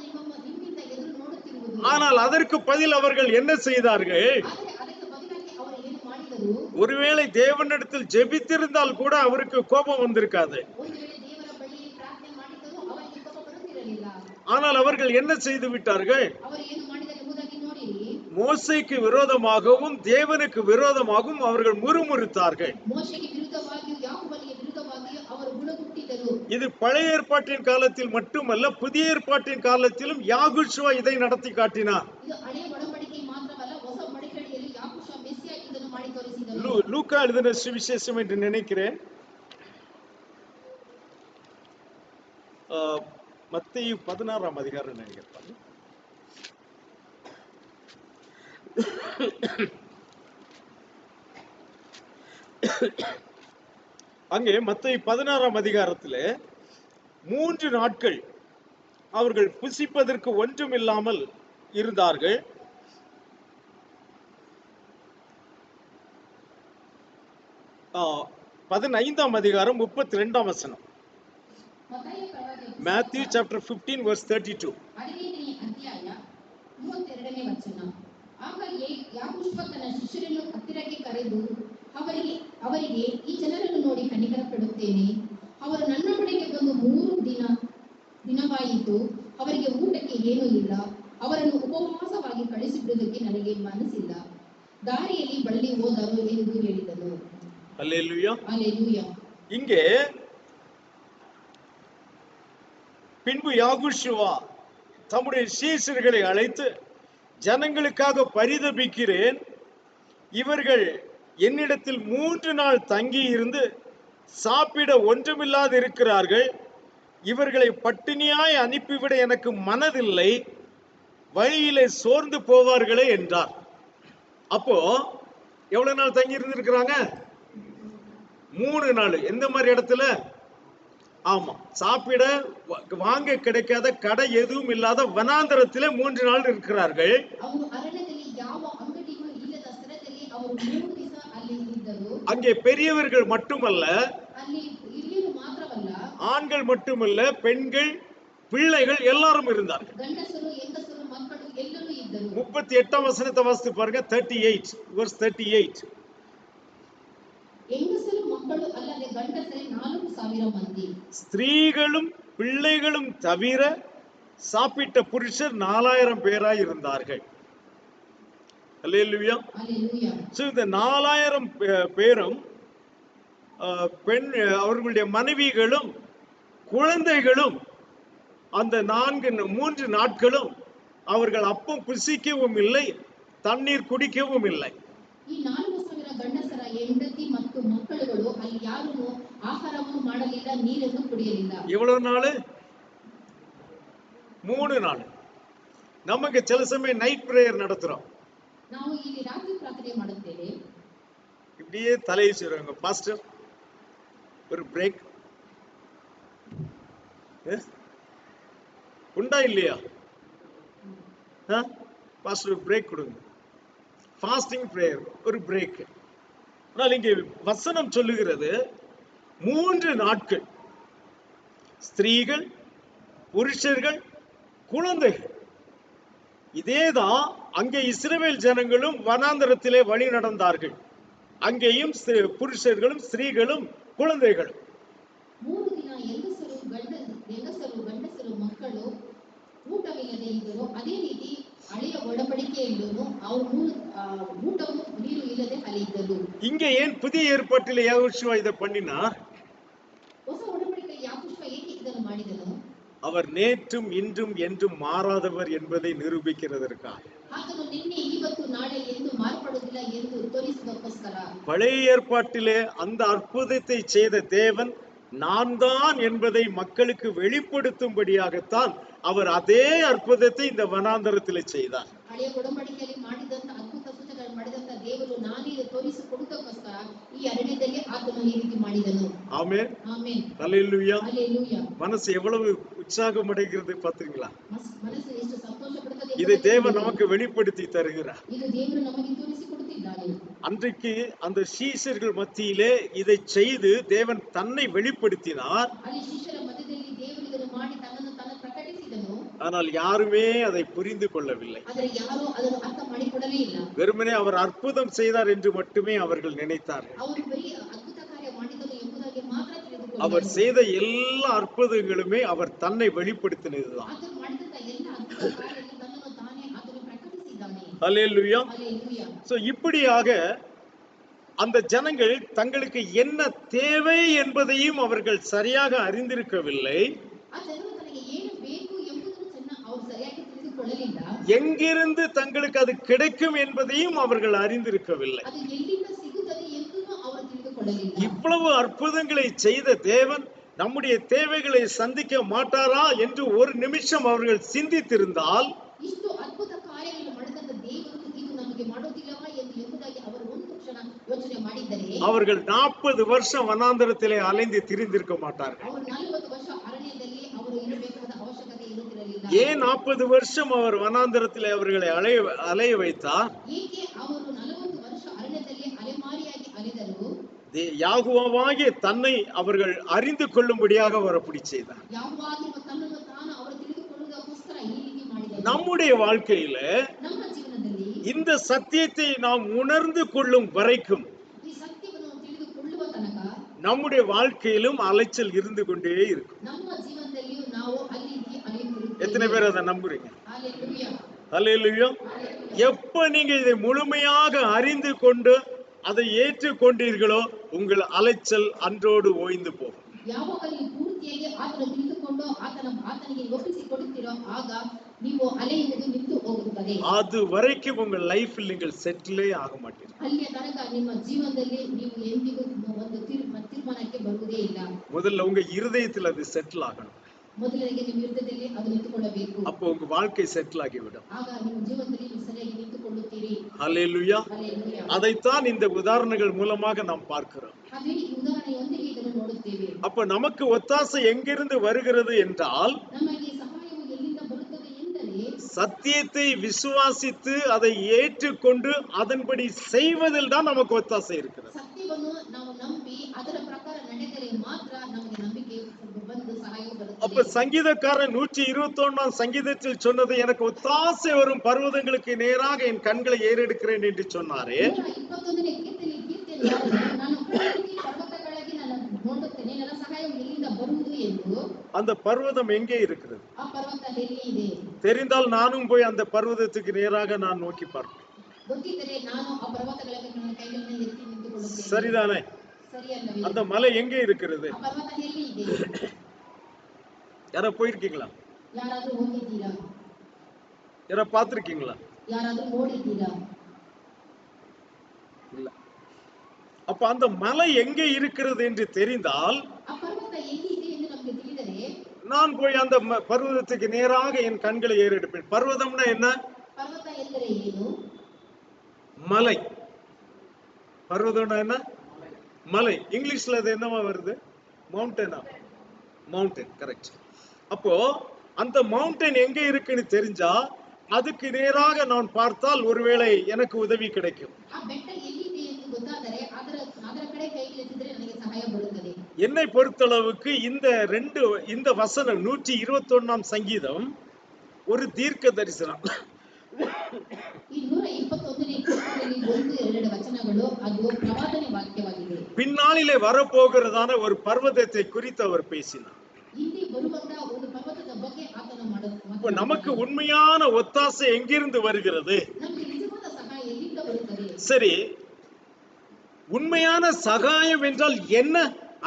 ನಿಮ್ಮಿಂದ ಎದುರು ನೋಡುತ್ತಿರುವುದು. ஆனால் அதற்கு பதில் அவர்கள் என்ன செய்தார்கள்? ಆದರೆ ಅದಕ್ಕೆ ಬದಲಾಗಿ ಅವರು ಏನು ಮಾಡಿದರು? ஒருவேளை தேவனிடத்தில் ஜெபித்திருந்தால் கூட அவருக்கு கோபம் வந்திருக்காது. ಒಂದು ವೇಳೆ ದೇವರ ಬಳಿ ಪ್ರಾರ್ಥನೆ ಮಾಡಿದರೂ ಅವರಿಗೆ ಕೋಪ ಬರುತ್ತಿರಲಿಲ್ಲ. ஆனால் அவர்கள் என்ன செய்து விட்டார்கள்? ಅವರು ಏನು ಮಾಡಿದರು ಎಂಬುದಾಗಿ ನೋಡಿರಿ. மோசேக்கு விரோதமாகவும் தேவனுக்கு விரோதமாகவும் அவர்கள் முறுமுறுத்தார்கள். மோசேக்கு விரோதವಾಗಿಯೂ ಯಾಕೋಬನಿಗೆ ವಿರುದ್ಧವಾಗಿಯೂ ಅವರು ಗುಣಗುಟ್ಟಿದರು. இது பழைய ஏற்பாட்டின் காலத்தில் மட்டுமல்ல, புதிய ஏற்பாட்டின் காலத்திலும் யாகுஷுவா இதை நடத்தி காட்டினார். ಇದು ಹಳೆಯ ಒಡಂಬಡಿಕೆ ಮಾತ್ರವಲ್ಲ, ಹೊಸ ಒಡಂಬಡಿಕೆಯಲ್ಲಿ ಯಾಕೋಬ ಮೆಸ್ಸಿಯ ಇದನ್ನು ಮಾಡಿ ತೋರಿಸಿದನು. லூக்கா எழுதின சுவிசேஷம் என்று நினைக்கிறேன். மத்தேயு 16ஆம் அதிகாரம் நினைக்கிறேன். அங்கே மத்தேயு 16ஆம் அதிகாரத்திலே 3 நாட்கள் அவர்கள் புசிப்பதற்கு ஒன்றும் இல்லாமல் இருந்தார்கள். 15ஆம் அதிகாரம் 32ஆம் வசனம். Matthew chapter 15 verse 32. 15ನೇ ಅಧ್ಯಾಯ 32ನೇ ವಚನ. ಆಗ ಯಾಕೋಬ ತನ್ನ ಶಿಷ್ಯರನ್ನು ಹತ್ತಿರಕ್ಕೆ ಕರೆದು ಅವರಿಗೆ ಈ ಜನರನ್ನು ನೋಡಿ ಕನಿಕರ ಪಡುತ್ತೇನೆ. ಅವರು ನನ್ನ ಬಳಿಗೆ ಬಂದು 3 ದಿನವಾಯಿತು, ಅವರಿಗೆ ಊಟಕ್ಕೆ ಏನೂ ಇಲ್ಲ. ಅವರನ್ನು ಉಪವಾಸವಾಗಿ ಕಳಿಸಿಬಿಡುವುದಕ್ಕೆ ನನಗೆ ಮನಸ್ಸಿಲ್ಲ. ದಾರಿಯಲ್ಲಿ ಬಳ್ಳಿ ಹೋದರು ಎಂದು ಹೇಳಿದನು. அல்லேலூயா. அல்லேலூயா. இங்கே பின்பு யாகுஷுவா தம்முடைய சீஷர்களை அழைத்து, ஜனங்களுக்காக பரிதபிக்கிறேன், இவர்கள் என்னிடத்தில் 3 நாள் தங்கி இருந்து சாப்பிட ஒன்றுமில்லாது இருக்கிறார்கள். இவர்களை பட்டினியாய் அனுப்பிவிட எனக்கு மனதில்லை, வழியிலே சோர்ந்து போவார்களே என்றார். அப்போ எவ்வளவு நாள் தங்கி இருந்திருக்கிறாங்க? 3 நாள். எந்த மாதிரி இடத்துல? ஆமா, சாப்பிட வாங்க கிடைக்காத கடை எதுவும் இல்லாத வனாந்தரத்திலே 3 நாள் இருக்கிறார்கள். ಅವರು ಅರಣ್ಯದಲ್ಲಿ ಯಾವ ಅಂಗಡಿಗಳು ಇಲ್ಲದ ಸ್ಥಳದಲ್ಲಿ ಅವರು 3 ದಿವಸ ಅಲ್ಲಿ ಇದ್ದರು. அங்கே பெரியவர்கள் மட்டுமல்ல, ಅಲ್ಲಿ ಹಿರಿಯರು ಮಾತ್ರವಲ್ಲ, ஆண்கள் மட்டுமல்ல, பெண்கள், பிள்ளைகள் எல்லாரும் இருந்தார்கள். ಗಂಡಸರು, ಹೆಂಗಸರು, ಮಕ್ಕಳು ಎಲ್ಲರೂ ಇದ್ದರು. 38ஆம் வசனத்தை வாசித்து பாருங்க. 38 verse 38. ಹೆಂಗಸರು ಮಕ್ಕಳು ಅಲ್ಲದೆ ಗಂಡಸರೇ 4,000 ಮಂದಿ. ஸ்திரீகளும் பிள்ளைகளும் தவிர சாப்பிட்ட புருஷர் 4000 பேராய் இருந்தார்கள். அல்லேலூயா. அல்லேலூயா. சோ இந்த 4000 பேரும் பெண், அவர்களுடைய மனைவிகளும் குழந்தைகளும் அந்த 3 நாட்களும் அவர்கள் அப்பம் புசிக்கவும் இல்லை, தண்ணீர் குடிக்கவும் இல்லை. ಈ 4,000 ಗಂಡಸರ ಹೆಂಡತಿ ಮತ್ತು ಮಕ್ಕಳುಗಳು ಅಲ್ಲಿ ಯಾರೂ ಆಹಾರವನ್ನು ಮಾಡಲಿಲ್ಲ, ನೀರನ್ನು ಕುಡಿಯಲಿಲ್ಲ. எவ்வளவு நாள்? 3 நாள். நமக்கு சில சமயம் நைட் பிரேயர் நடத்துறோம். ನಾವು ಇಲ್ಲಿ ರಾತ್ರಿ ಪ್ರಾರ್ಥನೆ ಮಾಡುತ್ತೇವೆ. இப்படியே தலையை சொல்றாங்க, பாஸ்டர் ஒரு பிரேக் உண்டா இல்லையா? பாஸ்டர் பிரேக் கொடுங்க. ஃபாஸ்டிங் பிரேயர் ஒரு பிரேக். ஆனால் இங்கே வசனம் சொல்லுகிறது 3 நாட்கள் ஸ்திரீகள், புருஷர்கள், குழந்தைகள். இதேதான் அங்கே இஸ்ரவேல் ஜனங்களும் வனாந்தரத்திலே வழி நடந்தார்கள். அங்கேயும் புருஷர்களும் ஸ்திரீகளும் குழந்தைகளும். 3 ದಿನ ಗಂಡಸರು ಮಕ್ಕಳು ಊಟವಿಲ್ಲದೆ ಇದ್ದರು. ಅದೇ ರೀತಿ ಹಳೆಯ ಒಡಂಬಡಿಕೆಯಲ್ಲೂ ಅವರು ಊಟವು ನೀರು ಇಲ್ಲದೆ ಅಲೆಯಿದ್ದರು. இங்க ஏன் புதிய ஏற்பாட்டிலே யாகோஷுவா இதை பண்ணினார்? ಹೊಸ ಒಡಂಬಡಿಕೆ ಯಾಕೋಬ ಏಕೆ ಇದನ್ನು ಮಾಡಿದನು? அவர் நேற்றும் இன்றும் என்றும் மாறாதவர் என்பதை நிரூபிக்கிறதற்காக. ಆತನು ನಿನ್ನೆ ಇವತ್ತು ನಾಳೆ ಎಂದು ಮಾರ್ಪಡುವುದಿಲ್ಲ ಎಂದು ತೋರಿಸುವುದಕ್ಕೋಸ್ಕರ. பழைய ஏற்பாட்டிலே அந்த அற்புதத்தை செய்த தேவன் நான் தான் என்பதை மக்களுக்கு வெளிப்படுத்தும்படியாகத்தான் அவர் அதே அற்புதத்தை இந்த வனாந்தரத்திலே செய்தார். ಹಳೆಯ ಒಡಂಬಡಿಕೆಯಲ್ಲಿ ಮಾಡಿದಂತ ಅದ್ಭುತ ಸೂಚಕಗಳನ್ನು ಮಾಡಿದಂತ ದೇವರು ನಾನೇ ತೋರಿಸಿಕೊಡುವುದಕ್ಕೋಸ್ಕರ ಈ ಅರಣ್ಯದಲ್ಲಿ ಆತನು ಈ ರೀತಿ ಮಾಡಿದನು. ஆமென். ಆಮೆನ್. ஹல்லேலூயா. ஹல்லேலூயா. மனசு எவ்வளவு உற்சாகம் அடைகிறது பாத்தீங்களா? ಮನಸ್ಸು ಎಷ್ಟು ಸಂತೋಷ ಪಡುತ್ತದೆ இதை ಎಂಬುದನ್ನು தேவன் ನೋಡಿ. நமக்கு வெளிப்படுத்தி தருகிறார். ಇದು ದೇವರು ನಮಗೆ ತೋರಿಸಿಕೊಡುತ್ತಿದ್ದಾನೆ. அன்றைக்கு அந்த சீஷர்கள் மத்தியிலே இதை செய்து தேவன் தன்னை வெளிப்படுத்தினார். ಅಲ್ಲಿ ಶಿಷ್ಯರ ಮಧ್ಯದಲ್ಲಿ ದೇವರು ಇದನ್ನು ಮಾಡಿ ತನ್ನನ್ನು ತಾನು ಪ್ರಕಟಿಸಿದನು. ஆனால் யாருமே அதை புரிந்து கொள்ளவில்லை. ಆದರೆ ಯಾರೂ ಅದನ್ನು ಅರ್ಥ ಮಾಡಿಕೊಳ್ಳಲೇ ಇಲ್ಲ. வெறுமனே அவர் அற்புதம் செய்தார் என்று மட்டுமே அவர்கள் நினைத்தார்கள். ಅವರು ಬರೀ ಅದ್ಭುತ ಕಾರ್ಯ ಮಾಡಿದನು ಎಂಬುದಾಗಿ ಮಾತ್ರ ತಿಳಿದುಕೊಂಡರು. அவர் செய்த எல்லா அற்புதங்களுமே அவர் தன்னை வெளிப்படுத்தினதுதான். ಆತನು ಮಾಡಿದಂತ ಎಲ್ಲ ಅದ್ಭುತ ಕಾರ್ಯದಲ್ಲಿ ತನ್ನನ್ನು ತಾನೇ ಆತನು ಪ್ರಕಟಿಸಿದ್ದಾನೆ. ஹல்லேலூயா. ಹಲ್ಲೆಲೂಯಾ. சோ இப்படியாக அந்த ஜனங்கள் தங்களுக்கு என்ன தேவை என்பதையும் அவர்கள் சரியாக அறிந்திருக்கவில்லை. ಆ ಜನರು ತನಗೆ ಏನು ಬೇಕು ಎಂಬುದನ್ನು ಅವರು ಸರಿಯಾಗಿ ತಿಳಿದುಕೊಳ್ಳಲಿಲ್ಲ. எங்கிருந்து தங்களுக்கு அது கிடைக்கும் என்பதையும் அவர்கள் அறிந்திருக்கவில்லை. ಅದು ಎಲ್ಲಿಂದ ಸಿಗುತ್ತದೆ ಎಂದೂ ಅವರು ತಿಳಿದುಕೊಳ್ಳಲಿಲ್ಲ. இவ்வளவு அற்புதங்களை செய்த தேவன் நம்முடைய தேவைகளை சந்திக்க மாட்டாரா என்று ஒரு நிமிஷம் அவர்கள் சிந்தித்திருந்தால், ಇಷ್ಟು ಅದ್ಭುತ ಕಾರ್ಯಗಳನ್ನು ಮಾಡಿದಂತ ದೇವರು ಇದು ನಮಗೆ ಮಾಡೋದಿಲ್ಲವಾ ಎಂದು ಎಂಬುದಾಗಿ ಅವರು ಒಂದು ಕ್ಷಣ ಯೋಚನೆ ಮಾಡಿದ್ದರೆ அவர்கள் 40 வருஷம் வனாந்தரத்திலே அலைந்து திரிந்திருக்க மாட்டார்கள். ಅವರು 40 ವರ್ಷ ಅರಣ್ಯದಲ್ಲಿ ಅವರು ಇರಬೇಕಾದ ಅವಶ್ಯಕತೆ ಇರುತ್ತಿರಲಿಲ್ಲ. ஏன் 40 வருஷம் அவர் வனாந்தரத்திலே அவர்களை அலைய வைத்தார்? ಏಕೆ ಅವರು 40 ವರ್ಷ ಅರಣ್ಯದಲ್ಲಿ ಅಲೆಮಾರಿಯಾಗಿ ಅಲೆದರು? யாகுவாகிய தன்னை அவர்கள் அறிந்து கொள்ளும்படியாக அவர் அப்படி செய்தார். ಯಾವಾಗಲೂ ತನ್ನನ್ನು ತಾನು ಅವರು ತಿಳಿದುಕೊಳ್ಳುವುದಕ್ಕೋಸ್ಕರ ಈ ರೀತಿ ಮಾಡಿದರು. நம்முடைய வாழ்க்கையில ನಮ್ಮ ಜೀವನದಲ್ಲಿ இந்த சத்தியத்தை நாம் உணர்ந்து கொள்ளும் வரைக்கும் ಈ ಸತ್ಯವನ್ನು ತಿಳಿದುಕೊಳ್ಳುವ ತನಕ நம்முடைய வாழ்க்கையிலும் அலைச்சல் இருந்து கொண்டே இருக்கும். ನಮ್ಮ ಜೀವನದಲ್ಲಿಯೂ ನಾವು ಅಲ್ಲಿ ಅಲೆಯುತ್ತಿರುತ್ತೇವೆ. எத்தனை பேர் அதை நம்புறீங்க? ಹಲ್ಲೆಲೂಯಾ. ஹல்லேலூயா. எப்ப நீங்க இதை முழுமையாக அறிந்து கொண்டு அதை ஏற்றுக்கொண்டீர்களோ உங்கள் அலைச்சல் அன்றோடு ஓய்ந்து போகும். ಯಾವಾಗ ನೀವು ಪೂರ್ತಿಯಾಗಿ ಆತನ ತಿಳಿದುಕೊಂಡು ಆತನಿಗೆ ಒಪ್ಪಿಸಿಕೊಡುತ್ತೀರೋ ಆಗ ನೀವು ಅಲೆಯುವುದು ನಿಂತು ಹೋಗುತ್ತದೆ. அது வரைக்கும் உங்கள் லைஃப்ல நீங்கள் செட்டிலே ஆக மாட்டீங்க. ಅಲ್ಲಿಯ ತನಕ ನಿಮ್ಮ ಜೀವನದಲ್ಲಿ ನೀವು ಎಂದಿಗೂ ಒಂದು ತೀರ್ಮಾನಕ್ಕೆ ಬರುವುದೇ ಇಲ್ಲ. முதல்ல உங்க இருதயத்தில் அது செட்டில் ஆகணும். ಮೊದಲಿಗೆ ನಿಮ್ಮ ಹೃದಯದಲ್ಲಿ ಅದು ನಿಂತುಕೊಳ್ಳಬೇಕು. அப்போ உங்க வாழ்க்கை செட்டில் ஆகிவிடும். ಆಗ ನಿಮ್ಮ ಜೀವನದಲ್ಲಿ ನೀವು ಸರಿಯಾಗಿ ನಿಂತುಕೊಳ್ಳುತ್ತೀರಿ. ஹல்லேலூயா. ಹಲ್ಲೆಲೂಯಾ. அதைத்தான் இந்த உதாரணங்கள் மூலமாக நாம் பார்க்கிறோம். ಅದೇ ಈ ಉದಾಹರಣೆಯೊಂದಿಗೆ ಇದನ್ನು ನೋಡುತ್ತೇವೆ. அப்ப நமக்கு ஒத்தாசை எங்கிருந்து வருகிறது என்றால், ನಮಗೆ ಸಹಾಯವು ಎಲ್ಲಿಂದ ಬರುತ್ತದೆ ಎಂದರೆ சத்தியத்தை விசுவாசித்து அதை ஏற்றுக்கொண்டு அதன்படி செய்வதில் தான் நமக்கு ஒத்தாசை இருக்கிறது. ಸತ್ಯವನ್ನು ನಾವು ನಂಬಿ ಅದರ ಪ್ರಕಾರ ನಡೆದರೆ ಮಾತ್ರ ನಮಗೆ ನಂಬಿಕೆ ಬಂದು ಸಹಾಯವು அப்ப ಬರುತ್ತದೆ. சங்கீதக்காரன் 121ஆம் சங்கீதத்தில் சொன்னது, எனக்கு ஒத்தாசை வரும் பர்வதங்களுக்கு நேராக என் கண்களை ஏறெடுக்கிறேன் என்று சொன்னாரே. 121ನೇ ಕೀರ್ತನೆಯಾದರೆ ನಾನು ಕಣ್ಣೆತ್ತಿ ಪರ್ವತಗಳಿಗೆ ನಾನು ನೋಡುತ್ತೇನೆ, ನನ್ನ ಸಹಾಯವು ಎಲ್ಲಿಂದ ಬರುವುದು ಎಂದು. அந்த பர்வதம் எங்கே இருக்கிறது? ಆ ಪರ್ವತ ಎಲ್ಲಿ ಇದೆ? தெரிந்தால் நானும் போய் அந்த பர்வதத்துக்கு நேராக நான் நோக்கி பார்ப்பேன். ಗೊತ್ತಿದ್ದರೆ ನಾನು ಆ ಪರ್ವತಗಳಿಗೆ ನನ್ನ ಕೈಗಳನ್ನು ಎತ್ತಿ ನಿಂತುಕೊಳ್ಳುತ್ತೇನೆ. சரிதானே? ಸರಿಯಲ್ಲವೇ? அந்த மலை எங்கே இருக்கிறது? ಆ ಪರ್ವತ ಎಲ್ಲಿ ಇದೆ? யாரா போயிருக்கீங்களா? ಯಾರಾದ್ರೂ ಹೋಗಿದ್ದೀರಾ? யாரா பார்த்திருக்கீங்களா? ಯಾರಾದ್ರೂ ನೋಡಿದ್ದೀರಾ? இல்ல. அப்ப அந்த மலை எங்கே இருக்கிறது என்று தெரிந்தால், ಆ ಪರ್ವತ ಎಲ್ಲಿ ಇದೆ ಎಂದು ನಮಗೆ ತಿಳಿದರೆ நான் போய் அந்த பர்வதத்துக்கு நேராக என் கண்களை ஏறெடுப்பேன். பர்வதம்னா என்ன? ಪರ್ವತ ಎಂದರೆ ಏನು? மலை. பர்வதம்னா என்ன? மலை. இங்கிலீஷ்ல அது என்னவா வருது? மவுண்டனா? Mountain, correct. அப்போ அந்த மவுண்டன் எங்க இருக்குன்னு தெரிஞ்சா அதுக்கு நேராக நான் பார்த்தால் ஒருவேளை எனக்கு உதவி கிடைக்கும். ಆ ಬೆಟ್ಟ ಎಲ್ಲಿದೆ ಎಂದು ಗೊತ್ತಾದರೆ ಅದರ ಕಡೆ ಕೈಗೆತ್ತಿದರೆ ನನಗೆ ಸಹಾಯ ಬರುತ್ತದೆ. என்னை பொறுத்தளவுக்கு இந்த வசனம் 121ஆம் சங்கீதம் ஒரு தீர்க்க தரிசனம். ಈ 121ನೇ ಕೀರ್ತನೆಯಲ್ಲಿ 1-2 ವಚನಗಳು ಅದು ಪ್ರವಾದನೆ ವಾಕ್ಯವಾಗಿದೆ. பின்னாளிலே வரப்போகிறதான ஒரு பர்வதத்தை குறித்து அவர் பேசினார். ಇಲ್ಲಿ ಬರುವಂತ ಒಂದು ಪರ್ವತದ ಬಗ್ಗೆ ಆತನು இப்போ நமக்கு உண்மையான ஒத்தாசை எங்கிருந்து வருகிறது? ನಮಗೆ ನಿಜವಾದ ಸಹಾಯ ಎಲ್ಲಿಂದ ಬರುತ್ತದೆ? சரி, உண்மையான சகாயம் என்றால் என்ன?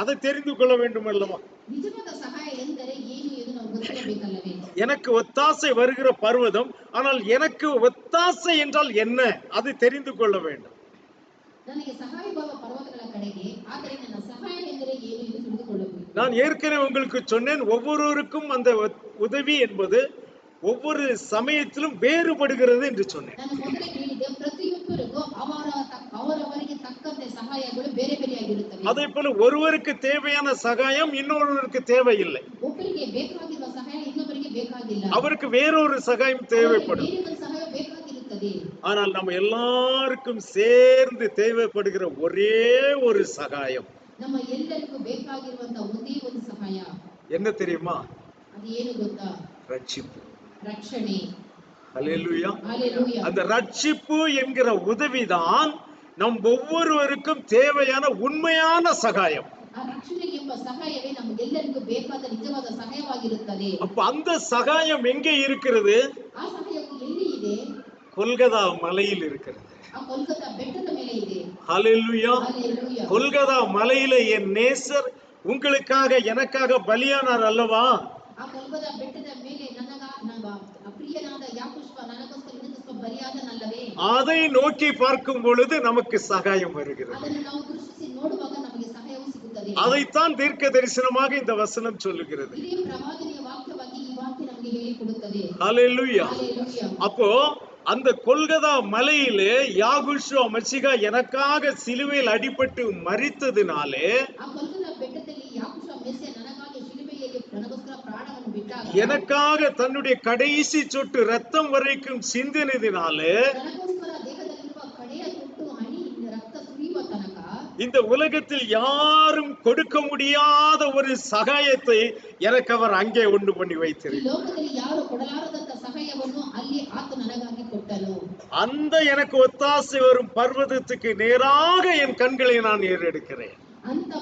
அதை தெரிந்து கொள்ள வேண்டும் அல்லவா? ನಿಜವಾದ ಸಹಾಯ ಎಂದರೆ ಏನು ಎಂದು ನಾವು ಗೊತ್ತಿರಬೇಕಲ್ಲವೇ? எனக்கு ஒத்தாசை வருகிற பர்வதம், ஆனால் எனக்கு ஒத்தாசை என்றால் என்ன? அதை தெரிந்து கொள்ள வேண்டும். ನನಗೆ ಸಹಾಯ ಬರುವ ಪರ್ವತಗಳ ಕಡೆಗೆ, ಆದರೆ ನನ್ನ ಸಹಾಯ ಎಂದರೆ ಏನು ಎಂದು ತಿಳಿದುಕೊಳ್ಳಬೇಕು. நான் ஏற்கனவே உங்களுக்கு சொன்னேன், ஒவ்வொருவருக்கும் அந்த உதவி என்பது ஒவ்வொரு சமயத்திலும் வேறுபடுகிறது என்று சொன்னேன். ನಾನು ಮೊದಲೇ ಹೇಳಿದೆ, ಪ್ರತಿಯೊಬ್ಬರಿಗೂ ಅವರ ಸಹಾಯಗಳು ಬೇರೆ ಬೇರೆ ಆಗಿರುತ್ತವೆ. அதே போல ஒருவருக்கு தேவையான சகாயம் இன்னொருவருக்கு தேவையில்லை. ಒಬ್ಬರಿಗೆ ಬೇಕಾಗಿರುವ ಸಹಾಯ ಇನ್ನೊಬ್ಬರಿಗೆ ಬೇಕಾಗಿಲ್ಲ. அவருக்கு வேறொரு சகாயம் ಅವರಿಗೆ தேவைப்படும். ಬೇರೆ ಒಂದು ಸಹಾಯ ಬೇಕಾಗಿರುತ್ತದೆ. ஆனால் நம்ம எல்லாருக்கும் சேர்ந்து தேவைப்படுகிற ஒரே ஒரு சகாயம் ನಮ್ಮ ಎಲ್ಲರಿಗೂ ಬೇಕಾಗಿರುವಂತ ಒಂದೇ ಒಂದು ಸಹಾಯ என்ன தெரியுமா? ಅದು ಏನು ಗೊತ್ತಾ? ரட்சிப்பு. ರಕ್ಷಣೆ. ஹல்லேலூயா. ஹalleluya. அந்த ரட்சிப்பு என்கிற உதவிதான் நம் ஒவ்வொருவருக்கும் தேவையான உண்மையான சகாயம். ಆ ರಕ್ಷಣೆ ಎಂಬ ಸಹಾಯವೇ ನಮಗೆಲ್ಲರಿಗೂ ಬೇಕಾದ ನಿಜವಾದ ಸಹಾಯವಾಗಿರುತ್ತದೆ. அப்ப அந்த சகாயம் எங்கே இருக்கிறது? ಆ ಸಹಾಯವು ಎಲ್ಲಿ ಇದೆ? கொல்கதா மலையில் இருக்கிறது. ಆ ಕೊಲ್ಕತ್ತಾ ಬೆಟ್ಟದ ಮೇಲೆ ಇದೆ. ஹalleluya. ஹalleluya. கொல்கதா மலையில என் நேசர் உங்களுக்காக எனக்காக பலியானார் அல்லவா? ಆ ಕೊಲ್ಕತ್ತಾ ಬೆಟ್ಟದ ಮೇಲೆ ನನ್ನ ಪ್ರಿಯನಾದ ಯಾಕೋಶ್ವ ನನಗೋಸ್ಕರ ನಿನಗೋಸ್ಕರ ಬಲಿಯಾದನಲ್ಲವೇ? அதை நோக்கி பார்க்கும் பொழுது நமக்கு சகாயம் வருகிறது. ಅದನ್ನು ನಾವು ದೃಷ್ಟಿಸಿ ನೋಡುವಾಗ ನಮಗೆ ಸಹಾಯವು ಸಿಗುತ್ತದೆ. அதைத்தான் தீர்க்க தரிசனமாக இந்த வசனம் சொல்லுகிறது. ಇದೇ ಪ್ರವಾದನೆಯ ವಾಕ್ಯವಾಗಿ ಈ ವಾಕ್ಯ ನಮಗೆ ಹೇಳಿಕೊಡುತ್ತದೆ. ஹalleluya. ஹalleluya. அப்போ அந்த கொல்கதா மலையிலே யாகுஷுவா மசிகா எனக்காக சிலுவையில் அடிபட்டு மரித்ததினாலே ಆ ಕೊಲ್ಕತ್ತಾ ಬೆಟ್ಟದಲ್ಲಿ ಯಾಕೋಶ್ವ ಮೆಸ್ಸಿಯ ನನಗಾಗಿ ಶಿಲುಬೆಯಲ್ಲಿ ನನಗೋಸ್ಕರ ಪ್ರಾಣವನ್ನು ಬಿಟ್ಟಾಗ எனக்காக தன்னுடைய கடைசி சொட்டு ரத்தம் வரைக்கும் சிந்தினதினாலே ನನಗೋಸ್ಕರ ದೇಹದಲ್ಲಿರುವ ಕಡೆಯ ತೊಟ್ಟು ಹನಿ ರಕ್ತ ಸುರಿಯುವ ತನಕ இந்த உலகத்தில் யாரும் கொடுக்க முடியாத ஒரு சகாயத்தை எனக்கு அவர் அங்கே உண்டு பண்ணி ಈ வைத்திருக்கிறார். ಲೋಕದಲ್ಲಿ ಯಾರು ಕೊಡಲಾರದಂತ ಸಹಾಯವನ್ನು ಅಲ್ಲಿ ಆತ ನನಗಾಗಿ ಕೊಟ್ಟನು. அந்த எனக்கு ஒத்தாசை வரும் பர்வதத்துக்கு நேராக என் கண்களை நான் ஏறெடுக்கிறேன். ಅಂತ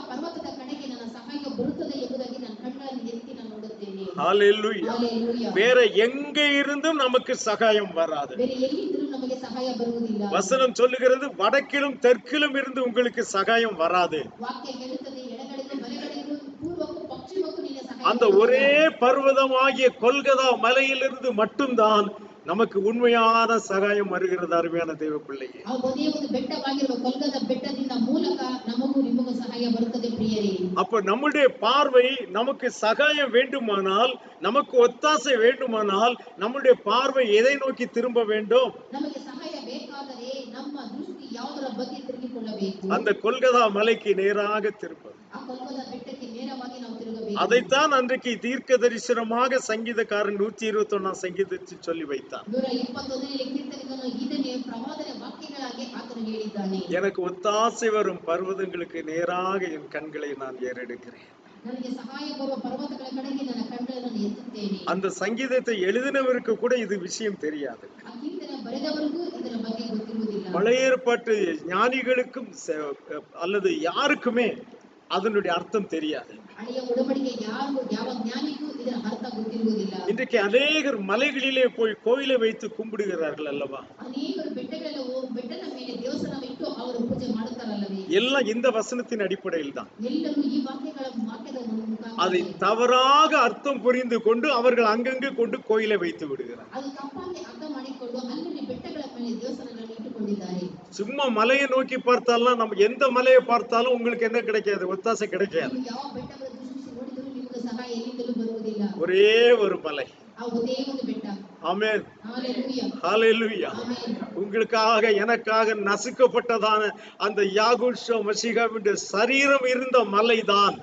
ಪರ್ವತದ ಕಡೆಗೆ ನನ್ನ ಸಹಾಯ ಬರುತ್ತದೆ ಎಂಬುದಾಗಿ ನನ್ನ ಕಣ್ಣನ್ನು ಎತ್ತಿ ನಾನು ನೋಡುತ್ತೇನೆ. ஹalleluya. ஹalleluya. வேற எங்க இருந்தும் நமக்கு சகாயம் வராது. ಬೇರೆ ಎಲ್ಲಿದ್ದರೂ ನಮಗೆ ಸಹಾಯ ಬರುವುದಿಲ್ಲ. வசனம் சொல்லுகிறது வடக்கிலும் தெற்கிலும் இருந்து உங்களுக்கு சகாயம் வராது. ವಾಕ್ಯ ಹೇಳುತ್ತದೆ ಎಡಗಡೆಗೂ ಬಲಗಡೆಗೂ ಪೂರ್ವಕ್ಕೂ ಪಶ್ಚಿಮಕ್ಕೂ ನಿನ್ನ ಸಹಾಯ அந்த ஒரே பர்வதமாகிய கொல்கதா மலையிலிருந்து மட்டும்தான் நமக்கு உண்மையான சகாயம் வருகிறது. அருமையான தேவ பிள்ளையே, ಆ ಒಂದೇ ಒಂದು ಬೆಟ್ಟವಾಗಿರುವ ಕೊಲ್ಕತ್ತಾ ಬೆಟ್ಟದಿಂದ ಮೂಲಕ ನಮಗೂ ನಿಮಗೂ ಸಹಾಯ ಬರುತ್ತದೆ ಪ್ರಿಯರೇ. அப்ப நம்முடைய பார்வை நமக்கு சகாயம் வேண்டுமானால், நமக்கு ஒத்தாசை வேண்டுமானால், நம்முடைய பார்வை எதை நோக்கி திரும்ப வேண்டும்? ನಮಗೆ ಸಹಾಯ ಬೇಕಾದರೆ ನಮ್ಮ ದೃಷ್ಟಿ ಯಾವುದರ ಬಗ್ಗೆ ತಿರುಗಿಕೊಳ್ಳಬೇಕು? அந்த கொல்கதா மலைக்கு நேராக திரும்ப. ಆ ಕೊಲ್ಕತ್ತಾ ಬೆಟ್ಟಕ್ಕೆ ನೇರವಾಗಿ ನಾವು ತಿರುಗಬೇಕು. அதைத்தான் அன்றைக்கு தீர்க்க தரிசனமாக சங்கீதக்காரன் 121 சங்கீதத்தில் சொல்லி வைத்தார். 121ನೇ ಕೀರ್ತನೆಯನ್ನು ಇದನ್ನೇ ಪ್ರವಾದನೆ ವಾಕ್ಯಗಳಾಗಿ ಆತನು ಹೇಳಿದ್ದಾನೆ. எனக்கு ஒத்தாசை வரும் பர்வதங்களுக்கு நேராக என் கண்களை நான் ஏறெடுக்கிறேன். ನನಗೆ ಸಹಾಯ ಬರುವ ಪರ್ವತಗಳ ಕಡೆಗೆ ನನ್ನ ಕಣ್ಣನ್ನು ಎತ್ತುತ್ತೇನೆ. அந்த சங்கீதத்தை எழுதினவருக்கு கூட இது விஷயம் தெரியாது. ಆ ಕೀರ್ತನೆ ಬರೆದವರಿಗೂ ಇದರ ಬಗ್ಗೆ ಗೊತ್ತಿರುವುದಿಲ್ಲ. பழைய ஏற்பாட்டு ஞானிகளுக்கும் அல்லது யாருக்குமே அதனுடைய அர்த்தம் தெரியாது. ಹಳೆಯ ಒಡಂಬಡಿಕೆ ಯಾವ ಜ್ಞಾನಿಗೂ ಇದರ ಅರ್ಥ ಗೊತ್ತಿರುವುದಿಲ್ಲ. இன்றைக்கு அநேகர் மலைகளிலே போய் கோயிலை வைத்து கும்பிடுகிறார்கள் அல்லவா? ಅನೇಕರು ಬೆಟ್ಟದ ಮೇಲೆ ದೇವಸ್ಥಾನವಿಟ್ಟು ಅವರು ಪೂಜೆ ಮಾಡುತ್ತಾರಲ್ಲವೇ? எல்லாம் இந்த வசனத்தின் அடிப்படையில் தான். ಎಲ್ಲರೂ ಈ ವಾಕ್ಯದ ಮುಖಾಂತರ அதை தவறாக அர்த்தம் புரிந்து கொண்டு அவர்கள் அங்கங்கே கொண்டு கோயிலை வைத்து விடுகிறார். ಅದು ತಪ್ಪಾಗಿ ಅರ್ಥ ಮಾಡಿಕೊಂಡು ಅಲ್ಲಿ ಬೆಟ್ಟಗಳ ಮೇಲೆ ದೇವಸ್ಥಾನಗಳನ್ನು ಇಟ್ಟುಕೊಂಡಿದ್ದಾರೆ. சும்மா மலையை நோக்கி பார்த்தாலும் நம்ம எந்த மலையை பார்த்தாலும் உங்களுக்கு என்ன கிடைக்காது? ஒத்தாசை கிடைக்காது. ನೀವು ಯಾವ ಬೆಟ್ಟಗಳನ್ನು ದೃಷ್ಟಿಸಿ ನೋಡಿದರೂ ನಿಮಗೆ ಸಹಾಯ ಎಲ್ಲಿಂದಲೂ ಬರುವುದಿಲ್ಲ. ஒரே ஒரு மலை. ಆ ಒಂದೇ ಒಂದು ಬೆಟ್ಟ. ஆமென். ஹalleluya. ஹalleluya. ஆமென். உங்களுக்காக எனக்காக நசுக்கப்பட்டதான அந்த யாகுஷுவா மசிகாவுடைய சரீரம் இருந்த மலைதான்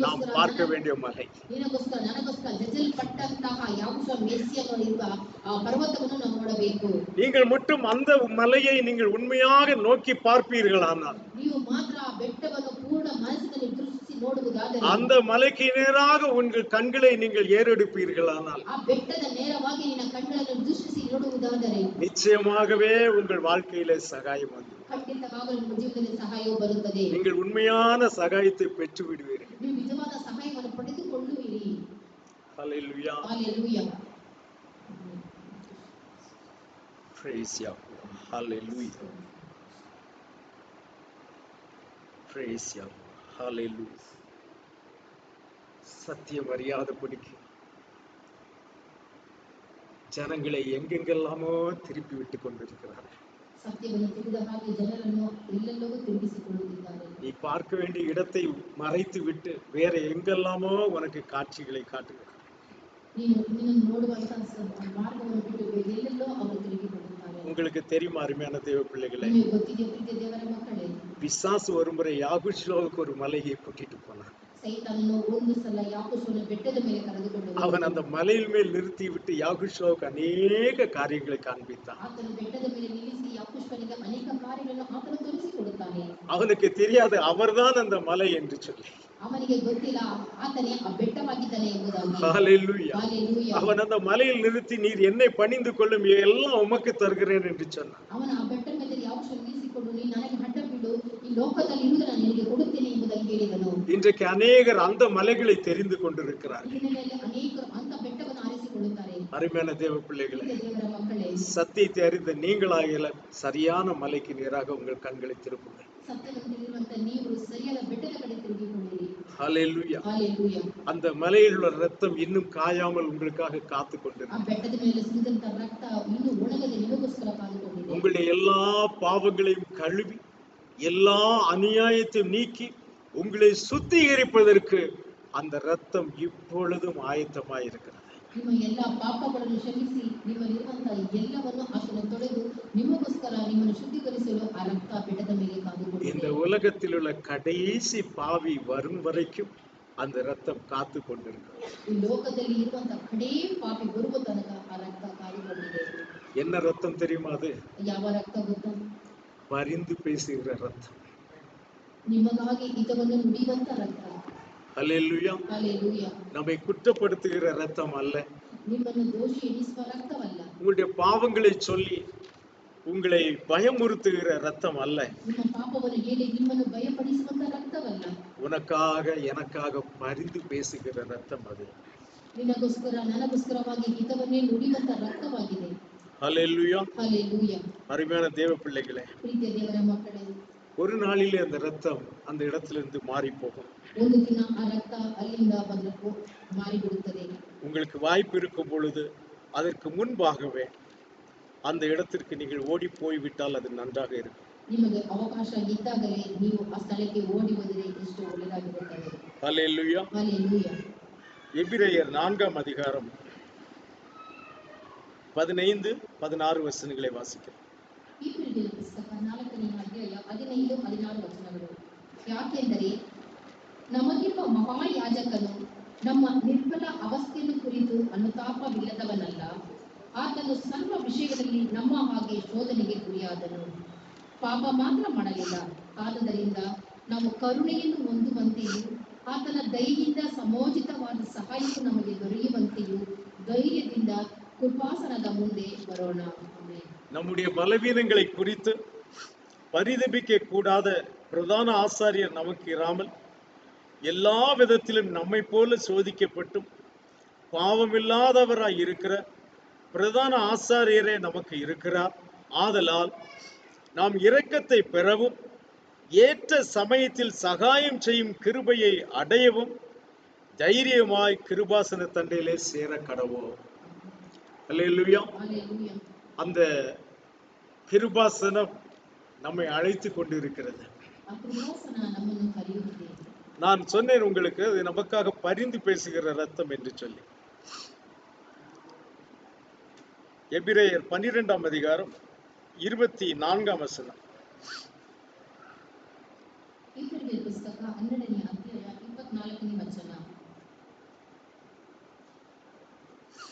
நாம் பார்க்க வேண்டிய மலை. ನಿನಗೋಸ್ಕರ ನನಗೋಸ್ಕರ ಜಜ್ಜಲ್ಪಟ್ಟಂತಹ ಯಾಕೋಶ್ವ ಮೆಸ್ಸಿಯನು ಇರುವ ಆ ಪರ್ವತವನ್ನು ನಾವು ನೋಡಬೇಕು. நீங்கள் மட்டும் அந்த மலையை நீங்கள் உண்மையாக நோக்கி பார்ப்பீர்களானால், ನೀವು ಮಾತ್ರ ಆ ಬೆಟ್ಟವನ್ನು ಪೂರ್ಣ ಮನಸ್ಸಿನಲ್ಲಿ ದೃಷ್ಟಿಸಿ ನೋಡುವುದಾದರೆ, அந்த மலைக்கு நேராக உங்கள் கண்களை நீங்கள் ஏறெடுப்பீர்களானால், ಆ ಬೆಟ್ಟದ ನೇರವಾಗಿ ನಿನ್ನ ಕಣ್ಣುಗಳನ್ನು ದೃಷ್ಟಿಸಿ ನೋಡುವುದಾದರೆ நிச்சயமாகவே உங்கள் வாழ்க்கையிலே சகாயம் வந்து ಖಂಡಿತವಾಗಲೂ ನಿಮ್ಮ ಜೀವನದಲ್ಲಿ ಸಹಾಯವು ಬರುತ್ತದೆ. நீங்கள் உண்மையான சகாயத்தை பெற்று விடுவீர்கள். ನೀವು ನಿಜವಾದ ಸಹಾಯವನ್ನು ಪಡೆದುಕೊಳ್ಳುವಿರಿ. ஹalleluya. ஹalleluya. Praise Yahweh. Hallelujah. Praise Yahweh. Hallelujah. சத்தியம் அறியாதபடிக்கு ஜனங்களை எங்கெங்கெல்லாமோ திருப்பி விட்டு கொண்டிருக்கிறார்கள். ಸತ್ಯವನ್ನು ತಿಳಿದ ಹಾಗೆ ಜನರನ್ನು ಎಲ್ಲೆಲ್ಲವೂ ತಿರುಗಿಸಿಕೊಳ್ಳುತ್ತಿದ್ದಾರೆ. நீ பார்க்க வேண்டிய இடத்தை மறைத்து விட்டு வேற எங்கெல்லாமோ உனக்கு காட்சிகளை காட்டுகிறார். ನೀನು ನೋಡುವಂತಹ ಮಾರ್ಗವನ್ನು ಬಿಟ್ಟು ಎಲ್ಲೆಲ್ಲೋ ಅವರು ತಿರುಗಿಕೊಳ್ಳುತ್ತಾರೆ. உங்களுக்கு தெரியுமா அருமையான தேவ பிள்ளைகளே, ನಿಮಗೆ ಗೊತ್ತಿದೆಯೋ ಪ್ರೀತಿಯ ದೇವರ ಮಕ್ಕಳೇ, பிசாசு ஒருமுறை யாகுஷோவுக்கு ஒரு மலையை கூட்டிட்டு போனான். ಸೈತಾನನು ಒಂದು ಸಲ ಯಾಕೋಬನ ಬೆಟ್ಟದ ಮೇಲೆ ಕರೆದುಕೊಂಡು அவன் ಹೋದನು. அந்த மலையில் மேல் நிறுத்தி விட்டு யாகுஷோவுக்கு அநேக காரியங்களை காண்பித்தான். ಆತನು ಬೆಟ್ಟದ ಮೇಲೆ ನಿಲ್ಲಿಸಿ ಯಾಕೋಬನಿಗೆ ಅನೇಕ ಕಾರ್ಯಗಳನ್ನು ಆತನು ತೋರಿಸಿಕೊಡುತ್ತಾನೆ. அவனுக்கு தெரியாது அவர்தான் அந்த மலை என்று சொல்லி. ಅವನಿಗೆ ಗೊತ್ತಿಲ್ಲ ಆತನೇ ಆ ಬೆಟ್ಟವಾಗಿದ್ದಾನೆ ಎಂಬುದಾಗಿ. ஹalleluya. ஹalleluya. அவன் அந்த மலையில் நிறுத்தி நீர் என்னை பணிந்து கொள்ளும் எல்லாம் உமக்கு தருகிறேன் என்று சொன்னான். ಅವನ ಆ ಬೆಟ್ಟ ಮೇಲೆ ಯಾಕೋಬನ ನಿಲ್ಲಿಸಿಕೊಂಡು ನೀನು ನನಗೆ ಅಡ್ಡ ಬಿಡು, ಈ ಲೋಕದಲ್ಲಿ ಇರುವುದನ್ನು ನಾನು ನಿನಗೆ ಕೊಡುತ್ತೇನೆ ಎಂಬುದಾಗಿ ಹೇಳಿದನು. இன்றைக்கு அநேகர் அந்த மலைகளை தெரிந்து கொண்டிருக்கிறார்கள். ಇದರಲ್ಲಿ ಅನೇಕರು ಅಂತ ಬೆಟ್ಟವನ್ನು ಆರಿಸಿಕೊಳ್ಳುತ್ತಾರೆ. அருமையான தேவ பிள்ளைகளே, ದೇವರ ಮಕ್ಕಳೇ, சத்தியத்தை அறிந்த நீங்களாகிய சரியான மலைக்கு நேராக உங்கள் கண்களை திருப்புங்கள். ಸತ್ಯವನ್ನು ತಿಳಿಯುವಂತ ನೀವು ಸರಿಯಾದ ಬೆಟ್ಟದ ಕಡೆ ತಿರುಗಿಕೊಂಡಿರಿ. ஹalleluya. ஹalleluya. அந்த மலையில் உள்ள ரத்தம் இன்னும் காயாமல் உங்களுக்காக காத்து ಆ கொண்டிருக்கிறது. ಬೆಟ್ಟದ ಮೇಲೆ ಸುರಿದಂತ ರಕ್ತ ಇನ್ನೂ ಒಣಗದೆ ನಿಮಗೋಸ್ಕರ ಕಾದುಕೊಂಡಿದೆ. உங்களுடைய எல்லா பாவங்களையும் கழுவி எல்லா அநியாயத்தையும் நீக்கி உங்களை சுத்திகரிப்பதற்கு அந்த ரத்தம் இப்பொழுதும் ஆயத்தமாயிருக்கிறது. ನಿಮ್ಮ ಎಲ್ಲ ಪಾಪಗಳನ್ನು ಕ್ಷಮಿಸಿ ನಿಮ್ಮಲ್ಲಿರುವಂತಹ ಎಲ್ಲವನ್ನು ಆತನು ತೊಳೆದು ನಿಮಗೋಸ್ಕರ ನಿಮ್ಮನ್ನು ಶುದ್ಧೀಕರಿಸಲು ಆ ರಕ್ತ ಬೆಟ್ಟದ ಮೇಲೆ இந்த ಕಾದುಕೊಂಡಿದೆ. உலகத்தில் உள்ள கடைசி பாவி வரும் வரைக்கும் அந்த ரத்தம் காத்து கொண்டிருக்கிறது. ಈ ಲೋಕದಲ್ಲಿ ಇರುವಂತಹ ಕಡೇ ಪಾಪಿ ಬರುವ ತನಕ ಆ ರಕ್ತ ಕಾದುಕೊಂಡಿದೆ. என்ன ரத்தம் தெரியுமா? அது ಯಾವ ರಕ್ತ ಗೊತ್ತಾ? பரிந்து பேசுகிற ரத்தம். ನಿಮಗಾಗಿ ಹಿತವನ್ನು ನುಡಿಯುವಂತ ರಕ್ತ. ஹல்லேலூயா. ஹalleluya. நம்மை குற்றப்படுத்துகிற ரத்தம் அல்ல. ನಿಮ್ಮನ್ನು ದೋಷಿ ಎನಿಸುವ ರಕ್ತವಲ್ಲ. உங்களுடைய பாவங்களை சொல்லி உங்களை பயமுறுத்துகிற ரத்தம் அல்ல. ನಿಮ್ಮ ಪಾಪವನ್ನು ಹೇಳಿ ನಿಮ್ಮನ್ನು ಭಯಪಡಿಸುವಂತ ರಕ್ತವಲ್ಲ. உனக்காக எனக்காக பரிந்து பேசுகிற ரத்தம் அது. ನಿನಗೋಸ್ಕರ ನನಗೋಸ್ಕರವಾಗಿ ಹಿತವನ್ನೇ ನುಡಿಯುವಂತ ರಕ್ತವಾಗಿದೆ. ஹல்லேலூயா. ஹalleluya. அருமையான தேவ பிள்ளைகளே, ಪ್ರೀತಿಯ ದೇವರ ಮಕ್ಕಳೇ, ஒரு நாளிலே அந்த ரத்தம் அந்த இடத்திலிருந்து மாறி போகும். ಒಂದು ದಿನ ಆ ರಕ್ತ ಅಲ್ಲಿಂದ ಬದಲು ಮಾರಿಬಿಡುತ್ತದೆ. உங்களுக்கு வாய்ப்பு இருக்கும் பொழுது அதற்கு முன்பாகவே அந்த இடத்திற்கு நீங்கள் ஓடி போய்விட்டால் அது நன்றாக இருக்கும். ನಿಮಗೆ ಅವಕಾಶ ಇದ್ದಾಗಲೇ ನೀವು ಆ ಸ್ಥಳಕ್ಕೆ ಓಡಿ ಹೋದರೆ ಎಷ್ಟು ಒಳ್ಳೆಯದಾಗಿರುತ್ತದೆ. ஹல்லேலூயா. ஹalleluya. எபிரெயர் 4ஆம் அதிகாரம் 15-16 வசனங்களை வாசிக்கிறோம். ಇಬ್ರಿಯರ ಪುಸ್ತಕ 4ನೇ ಅಧ್ಯಾಯ 15-16 ವಚನಗಳು. ಯಾಕೆಂದರೆ ನಮಗಿರುವ ಮಹಾಯಾಜಕನು ನಮ್ಮ ನಿರ್ಬಲ ಅವಸ್ಥೆಯನ್ನು ಕುರಿತು ಅನುತಾಪವಿಲ್ಲದವನಲ್ಲ, ಆತನು ಸರ್ವ ವಿಷಯಗಳಲ್ಲಿ ನಮ್ಮ ಹಾಗೆ ಶೋಧನೆಗೆ ಗುರಿಯಾದನು, ಪಾಪ ಮಾತ್ರ ಮಾಡಲಿಲ್ಲ. ಆದುದರಿಂದ ನಾವು ಕರುಣೆಯನ್ನು ಹೊಂದುವಂತೆಯೂ ಆತನ ದಯೆಯಿಂದ ಸಮೋಚಿತವಾದ ಸಹಾಯವು ನಮಗೆ ದೊರೆಯುವಂತೆಯೂ ಧೈರ್ಯದಿಂದ ಕೃಪಾಸನದ ಮುಂದೆ ಬರೋಣ. ಆಮೆನ್. நம்முடைய பலவீனங்களை குறித்து பரிதபிக்க கூடாத பிரதான ஆசாரியர் நமக்கு இராமல் எல்லா விதத்திலும் நம்மை போல சோதிக்கப்பட்டும் பாவமில்லாதவராய் இருக்கிற பிரதான ஆசாரியரே நமக்கு இருக்கிறார். ஆதலால் நாம் இரக்கத்தை பெறவும் ஏற்ற சமயத்தில் சகாயம் செய்யும் கிருபையை அடையவும் தைரியமாய் கிருபாசன தண்டையிலே சேர கடவோம். அல்லேலூயா. ஹalleluya. அந்த கிருபாசனம் நம்மை அழைத்து கொண்டிருக்கிறது. ಆ ಕೃಪಾಸನ ನಮ್ಮನ್ನು ಕರೆಯುತ್ತಿದೆ. நான் சொன்னேன் உங்களுக்கு, அது நமக்காக பரிந்து பேசுகிற ரத்தம் என்று சொல்லி. எபிரெயர் 12ஆம் அதிகாரம் 24ஆம் வசனம். ಇಬ್ರಿಯರ ಪುಸ್ತಕ 12ನೇ ಅಧ್ಯಾಯ 24ನೇ ವಚನ.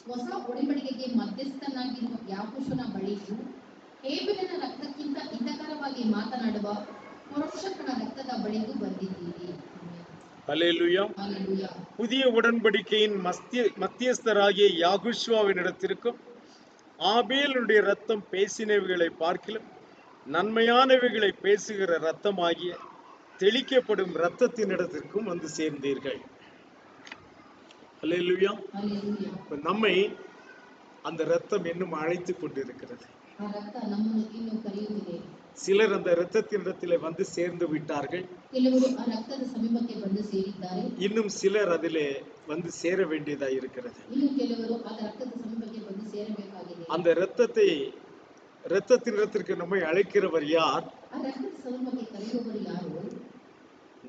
ಹೊಸ ಒಡಂಬಡಿಕೆಗೆ ಮಧ್ಯಸ್ಥನಾಗಿರುವ ಯಾಕೋಬನ ಬಳಿಗೂ ಹೇಬೆಲನ ರಕ್ತಕ್ಕಿಂತ ಹಿತಕರವಾಗಿ ಮಾತನಾಡುವ ಪರೋಕ್ಷಕನ ರಕ್ತದ ಬಳಿಗೂ ಬಂದಿದ್ದೀರಿ. அல்லேலூயா. ஹalleluya. புதிய உடன்படிக்கையின் மத்தியஸ்தராகிய யாகுஷ்வாவினிடத்திற்கும் ஆபேலுடைய ரத்தம் பேசினவைகளை பார்க்கிலும் நன்மையானவைகளை பேசுகிற ரத்தமாகிய தெளிக்கப்படும் ரத்தத்தினிடத்திற்கும் வந்து சேர்ந்தீர்கள். அல்லேலூயா. ஹalleluya. இப்ப நம்மை அந்த ரத்தம் இன்னும் அழைத்து கொண்டிருக்கிறது. ಆ ರಕ್ತ ನಮ್ಮನ್ನು ಇನ್ನೂ ಕರೆಯುತ್ತಿದೆ. சிலர் அந்த இரத்தத்தினிடத்திலே வந்து சேர்ந்து விட்டார்கள். ಕೆಲವರು ಆ ರಕ್ತದ ಸಮೀಪಕ್ಕೆ ಬಂದು ಸೇರಿದ್ದಾರೆ. இன்னும் சிலர் அதிலே வந்து சேர வேண்டியதாக இருக்கிறது. ಇನ್ನು ಕೆಲವರು ಆ ರಕ್ತದ ಸಮೀಪಕ್ಕೆ ಬಂದು ಸೇರಬೇಕಾಗಿದೆ. அந்த இரத்தத்தினிடத்திற்கு நம்மை அழைக்கிறவர் யார்? ಆ ರಕ್ತದ ಸಮೀಪಕ್ಕೆ ಕರೆಯುವವರು ಯಾರು?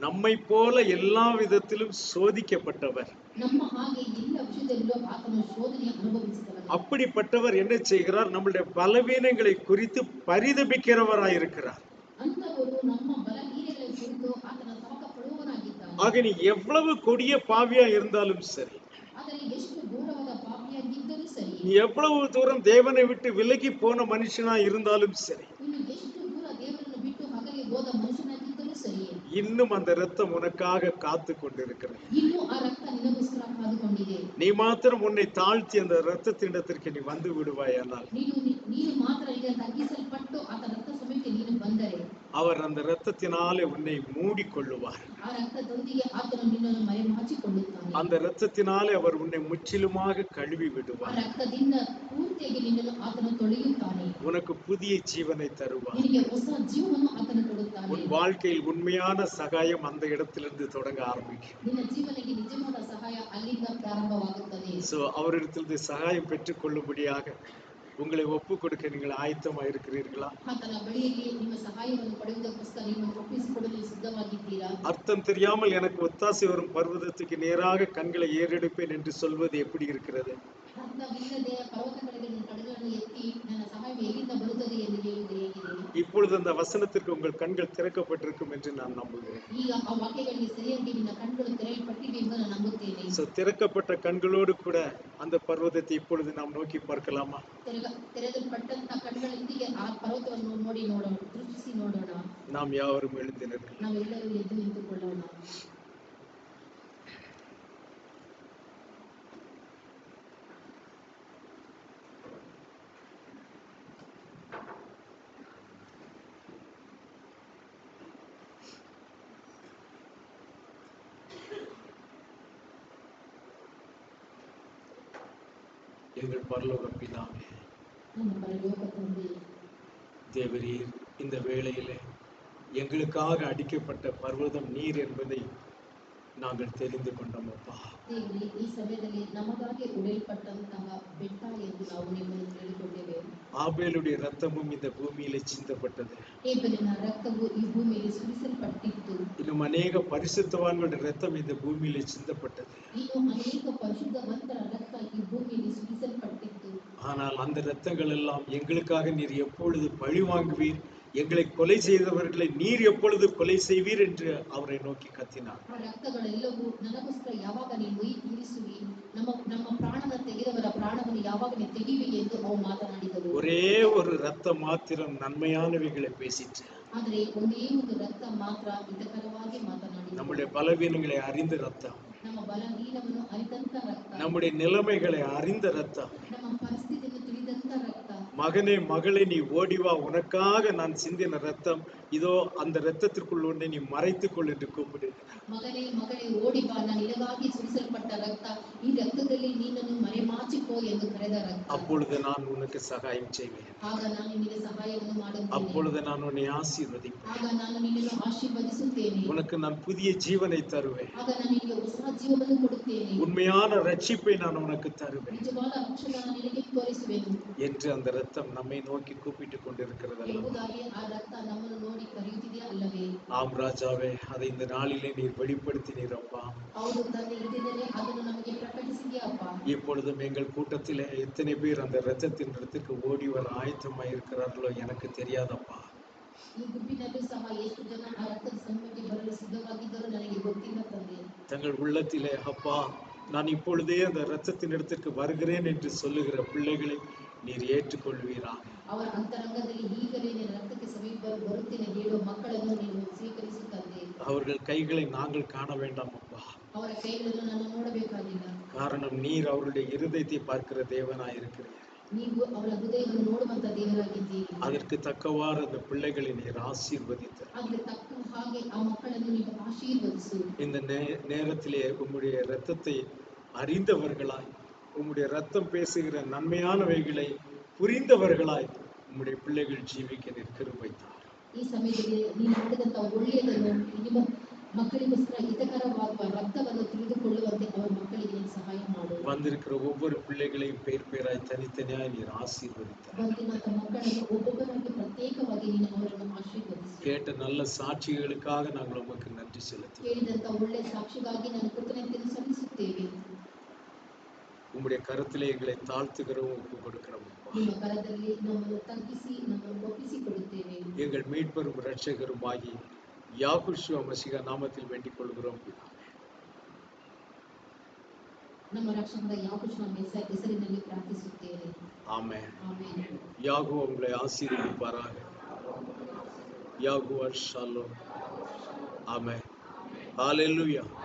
நம்மை போல எல்லா விதத்திலும் சோதிக்கப்பட்டவர். ನಮ್ಮ ಹಾಗೆ ಎಲ್ಲ ವಿಷಯದಲ್ಲೂ ಆತನು ಶೋಧನೆ ಅನುಭವಿಸಿದವನು. அப்படிப்பட்டவர் என்ன செய்கிறார்? நம்முடைய பலவீனங்களை குறித்து பரிதபிக்கிறவராய் இருக்கிறார். ಅಂತವರು ನಮ್ಮ ಬಲಹೀನಗಳ ಕುರಿತು ಆತನ ತಾಕ ಪಡುವವನಾಗಿದ್ದಾನೆ. ஆக நீ எவ்வளவு கொடிய பாவியா இருந்தாலும் சரி, ಆದರೆ ಎಷ್ಟು ಘೋರವಾದ ಪಾಪಿಯಾಗಿದ್ದರೂ ಸರಿ, நீ எவ்வளவு தூரம் தேவனை விட்டு விலகி போன மனுஷனா இருந்தாலும் சரி, ಇನ್ನು ಎಷ್ಟು ದೂರ ದೇವರನ್ನು ಬಿಟ್ಟು ಹಗಲಿ ಹೋದ ಮನುಷ್ಯನಾಗಿದ್ದರೂ ಸರಿ, இன்னும் அந்த இரத்தம் உனக்காக காத்து கொண்டிருக்கிறது. ಇನ್ನು ಆ ರಕ್ತ ನಿನಗೋಸ್ಕರ ಕಾದುಕೊಂಡಿದೆ. நீ மாத்திரம் உன்னை தாழ்த்தி அந்த இரத்தத்தினிடத்திற்கு நீ வந்து விடுவாயானால், ನೀನು ಮಾತ್ರ ಈಗ ತಗ್ಗಿಸಲ್ಪಟ್ಟು ಆತ ರಕ್ತ ಸಮಯಕ್ಕೆ ನೀನು ಬಂದರೆ, அவர் அந்த இரத்தத்தினாலே உன்னை மூடிக்கொள்ளுவார். ಆ ರಕ್ತದೊಂದಿಗೆ ಆತನು ನಿನ್ನನ್ನು ಮರೆಮಾಚಿಕೊಳ್ಳುತ್ತಾನೆ. அந்த இரத்தத்தினாலே அவர் உன்னை முற்றிலுமாக கழுவி ಆ விடுவார். ರಕ್ತದಿಂದ ಪೂರ್ತಿಯಾಗಿ ನಿನ್ನನ್ನು ಆತನು ತೊಳೆಯುತ್ತಾನೆ. உனக்கு புதிய ஜீவனை தருவார். ನಿನಗೆ ಹೊಸ ಜೀವವನ್ನು ಆತನು ಕೊಡುತ್ತಾನೆ. உன் வாழ்க்கையில் உண்மையான சகாயம் அந்த இடத்திலிருந்து தொடங்க ஆரம்பிக்கும். ನಿನ್ನ ಜೀವನಕ್ಕೆ ನಿಜವಾದ ಸಹಾಯ ಅಲ್ಲಿಂದ ಪ್ರಾರಂಭವಾಗುತ್ತದೆ. அவரிடத்திலிருந்து சகாயம் பெற்றுக் கொள்ளும்படியாக உங்களை ஒப்பு கொடுக்க நீங்கள் ஆயத்தமாக இருக்கிறீர்களா? ಆತನ ಬಳಿಯಲ್ಲಿ ನಿಮ್ಮ ಸಹಾಯವನ್ನು ಪಡೆಯುವುದಕ್ಕೋಸ್ಕರ ನೀವು ಒಪ್ಪಿಸಿಕೊಡಲು ಸಿದ್ಧವಾಗಿದ್ದೀರಾ? அர்த்தம் தெரியாமல் எனக்கு ஒத்தாசை வரும் பர்வதத்துக்கு நேராக கண்களை ஏறெடுப்பேன் என்று சொல்வது எப்படி இருக்கிறது? ಅರ್ಥವಿಲ್ಲದೆ ಪರ್ವತಗಳಿಗೆ ನಿನ್ನ ಕಡೆಗಳನ್ನು ಎತ್ತಿ ನನ್ನ ಸಹಾಯ ಎಲ್ಲಿಂದ ಬರುತ್ತದೆ ಎಂದು ಹೇಳುವುದು ಹೇಗಿದೆ? இப்பொழுது அந்த வசனத்திற்கு உங்கள் கண்கள் திறக்கப்பட்டிருக்கும் என்று நான் நம்புகிறேன். ಈಗ ಆ ವಾಕ್ಯಗಳಿಗೆ ಸರಿಯಾಗಿ ನಿನ್ನ ಕಣ್ಣುಗಳು ತೆರೆಯಲ್ಪಟ್ಟಿವೆ ಎಂದು ನಾನು ನಂಬುತ್ತೇನೆ. திறக்கப்பட்ட கண்களோடு கூட அந்த பர்வதத்தை இப்பொழுது நாம் நோக்கி பார்க்கலாமா? ತೆರೆದಲ್ಪಟ್ಟಂತ ಕಣ್ಣುಗಳೊಂದಿಗೆ ಆ ಪರ್ವತವನ್ನು ದೃಷ್ಟಿಸಿ ನೋಡೋಣ. நாம் யாவரும் எழுந்து நிற்கலாம். ನಾವೆಲ್ಲರೂ ಎದ್ದು ನಿಂತುಕೊಳ್ಳೋಣ. எங்கள் பரலோக பிதாவே, ನನ್ನ ಪರಲೋಕ ತಂದೆ, தேவரீர், இந்த வேளையிலே எங்களுக்காக அடிக்கப்பட்ட பர்வதம் நீர் என்பதை நாங்கள் தெரிந்து கொண்டோம் அப்பா. ದೇವರೇ, ಈ ಸಮಯದಲ್ಲಿ ನಮಗಾಗಿ ಉಳಿಯಲ್ಪಟ್ಟಂತಹ ಬೆಟ್ಟ ಎಂದು ನಾವು ನಿಮ್ಮನ್ನು ತಿಳಿದುಕೊಂಡೇವೆ. ஆபேலுடைய ரத்தமும் இந்த பூமியிலே சிந்தப்பட்டது. ಹೇಬೆಲನ ರಕ್ತವು ಈ ಭೂಮಿಯಲ್ಲಿ ಸುರಿಸಲ್ಪಟ್ಟಿತ್ತು. இன்னும் அநேக பரிசுத்தவான்களுடைய ரத்தம் இந்த பூமியிலே சிந்தப்பட்டது. ಇನ್ನು ಅನೇಕ ಪರಿಶುದ್ಧವಂತರ ರಕ್ತ ಈ ಭೂಮಿಯಲ್ಲಿ ಸುರಿಸಲ್ಪಟ್ಟಿತ್ತು. ஆனால் அந்த ரத்தங்கள் எல்லாம் எங்களுக்காக நீர் எப்பொழுது பழி வாங்குவீர், எங்களை கொலை செய்தவர்களை நீர் எப்பொழுது கொலை செய்வீர் என்று அவரை நோக்கி கத்தினார். ಆ ರಕ್ತಗಳೆಲ್ಲವೂ ನನಗೋಸ್ಕರ ಯಾವಾಗ ನೀನು ಮೊಯಿ ತೀರಿಸುವಿ, ನಮ್ಮ ಪ್ರಾಣನ ತೆಗೆದವರ ಪ್ರಾಣವನ್ನು ಯಾವಾಗ ನೀನು ತೆಗೆಯುವಿ ಎಂದು ಅವು ಮಾತನಾಡಿದವು. ஒரே ஒரு ரத்தம் மாத்திரம் நன்மையானவைகளை பேசிற்று. ಆದರೆ ಒಂದೇ ಒಂದು ರಕ್ತ ಮಾತ್ರ ಹಿತಕರವಾಗಿ ಮಾತನಾಡಿತು. நம்முடைய பலவீனங்களை அறிந்த ரத்தம், ನಮ್ಮ ಬಲಹೀನವನ್ನು ಅರಿತಂತ ರಕ್ತ, நம்முடைய நிலைமைகளை அறிந்த ரத்தம். ನಮ್ಮ ಪರಿಸ್ಥಿತಿಯನ್ನು ತಿಳಿದಂತ ರಕ್ತ. மகனே மகளே, நீ ஓடிவா, உனக்காக நான் சிந்தின ரத்தம் இதோ, அந்த ரத்தத்திற்குள் ஒன்றை நீ மறைத்துக்கொள் என்று கூப்பிடு. ಮಗನೇ ಮಗಳೇ, ಓಡಿ ಬಾ, ನಾನು ನಿನಗಾಗಿ ಸುರಿಸಲ್ಪಟ್ಟ ರಕ್ತ, ಈ ರಕ್ತದಲ್ಲಿ ನೀನನ್ನು ಮರೆಮಾಚಿಕೋ ಎಂದು ಕರೆದ ರಕ್ತ. அப்பொழுது நான் உனக்கு சகாயம் செய்வேன். ಆಗ ನಾನು ನಿನಗೆ ಸಹಾಯವನ್ನು ಮಾಡುತ್ತೇನೆ. அப்பொழுது நான் உன்னை ஆசீர்வதிப்பேன். ಆಗ ನಾನು ನಿನ್ನನ್ನು ಆಶೀರ್ವದಿಸುತ್ತೇನೆ. உனக்கு நான் புதிய ஜீவனை தருவேன். ಆಗ ನಾನು ನಿನಗೆ ಹೊಸ ಜೀವವನ್ನು ಕೊಡುತ್ತೇನೆ. உண்மையான ரட்சிப்பை நான் உனக்கு தருவேன் ನಿಜವಾದ ರಕ್ಷಣೆಯನ್ನು ನಿನಗೆ ತೋರಿಸುವೆನು என்று அந்த ரத்தம் நம்மை நோக்கி கூப்பிட்டுக் கொண்டிருக்கிறதல்ல. ಎಂಬುದಾಗಿ ಆ ರಕ್ತ ನಮ್ಮನ್ನು ನೋಡಿ ಕರೆಯುತ್ತಿದೆಯಾ ಅಲ್ಲವೇ? ஆம் ராஜாவே, அதை இந்த நாளிலே நீர் வெளிப்படுத்தினீர் அப்பா. ಹೌದು ತಂದೆ, ಇದ್ದಿದ್ದರೆ ಅದನ್ನು ನಮಗೆ ಪ್ರಕಟಿಸಿದೆಯಾ ಅಪ್ಪ. இப்பொழுதும் எங்கள் கூட்டத்திலே எத்தனை பேர் அந்த ரத்தத்தின் இடத்துக்கு ஓடி வர ஆயத்தமாய் இருக்கிறார்களோ எனக்கு தெரியாதப்பா. ಈ ಗುಂಪಿನಲ್ಲೂ ಸಹ ಎಷ್ಟು ಜನ ಆ ರಕ್ತದ ಸಮಯಕ್ಕೆ ಬರಲು ಸಿದ್ಧವಾಗಿದ್ದರೂ ನನಗೆ ಗೊತ್ತಿಲ್ಲ ತಂದೆ. தங்கள் உள்ளத்திலே அப்பா, நான் இப்பொழுதே அந்த ரத்தத்தின் இடத்திற்கு வருகிறேன் என்று சொல்லுகிற பிள்ளைகளை நீர் ஏற்றுக்கொள்வீரா? ಅವರ ಅಂತರಂಗದಲ್ಲಿ ಈಗಲೇ ನಿನ್ನ ರಕ್ತಕ್ಕೆ ಸಮೀಪ ಬರುತ್ತೇನೆ ಹೇಳುವ ಮಕ್ಕಳನ್ನು ನೀನು ಸ್ವೀಕರಿಸು ತಂದೆ. அவர்கள் கைகளை நாங்கள் காண வேண்டாம் அப்பா. ಅವರ ಕೈಗಳನ್ನು ನಾನು ನೋಡಬೇಕಾಗಿಲ್ಲ. காரணம், நீர் அவருடைய இருதயத்தை பார்க்கிற தேவனாய் இருக்கிறீர். ನೀವು ಅವರ ಹೃದಯವನ್ನು ನೋಡುವಂತ ದೇವರಾಗಿದ್ದೀರಿ. அதற்கு தக்கவாறு அந்த பிள்ளைகளை நீர் ஆசீர்வதித்தார். ಅದಕ್ಕೆ ತಕ್ಕ ಹಾಗೆ ಆ ಮಕ್ಕಳನ್ನು ನೀವು ಆಶೀರ್ವದಿಸು. இந்த நேரத்திலே உம்முடைய இரத்தத்தை அறிந்தவர்களாய், உம்முடைய ரத்தம் பேசுகிற நன்மையானவைகளை புரிந்தவர்களாய் உம்முடைய பிள்ளைகள் ஜீவிக்க நீர் கிருபை தாரும். ಈ ಸಮಯದಲ್ಲಿ ನೀನು ಮಾಡಿದಂತ ಒಳ್ಳೆಯದನ್ನು ನಿಮ್ಮ ಮಕ್ಕಳಿಗೋಸ್ಕರ ಹಿತಕರವಾಗುವ ರಕ್ತವನ್ನು ತಿಳಿದುಕೊಳ್ಳುವಂತೆ ಅವರ ಮಕ್ಕಳಿಗೆ ನೀನು ಸಹಾಯ ಮಾಡು. வந்திருக்கிற ஒவ்வொரு பிள்ளைகளையும் பேர் பேராய் தனித்தனியாய் நீர் ஆசீர்வதித்தார். ಬಂದಿರುವಂತ ಮಕ್ಕಳನ್ನು ಒಬ್ಬೊಬ್ಬರಾಗಿ ಪ್ರತ್ಯೇಕವಾಗಿ ನೀನು ಅವರನ್ನು ಆಶೀರ್ವದಿಸಿ. கேட்ட நல்ல சாட்சிகளுக்காக நாங்கள் உமக்கு நன்றி செலுத்துகிறோம். ಕೇಳಿದಂತ ಒಳ್ಳೆ ಸಾಕ್ಷಿಗಾಗಿ ನಾನು ಕೃತಜ್ಞತೆಯನ್ನು ಸಲ್ಲಿಸುತ್ತೇವೆ. உம்முடைய கரத்திலே எங்களை தாழ்த்துகிறோம், ஒப்பு கொடுக்கிறோம். ನಿಮ್ಮ ಕರದಲ್ಲಿ ನಮ್ಮನ್ನು ತಗ್ಗಿಸಿ ನಮ್ಮನ್ನು ಒಪ್ಪಿಸಿಕೊಡುತ್ತೇವೆ. எங்கள் மீட்பரும் இரட்சகருமாகி யாகுஷுவ மசிஹா நாமத்தில் வேண்டிக் கொள்கிறோம் பிதாவே. ನಮ್ಮ ರಕ್ಷಕನ ಯಾಕುಷುವ ಮೆಸ್ಸಿಯ ಹೆಸರಿನಲ್ಲಿ ಪ್ರಾರ್ಥಿಸುತ್ತೇವೆ. ஆமென். ಆಮೆನ್. யாகோ உங்களை ஆசீர்வதிப்பாராக. யாகுவா ஷாலோம். ஆமென். ஹalleluya.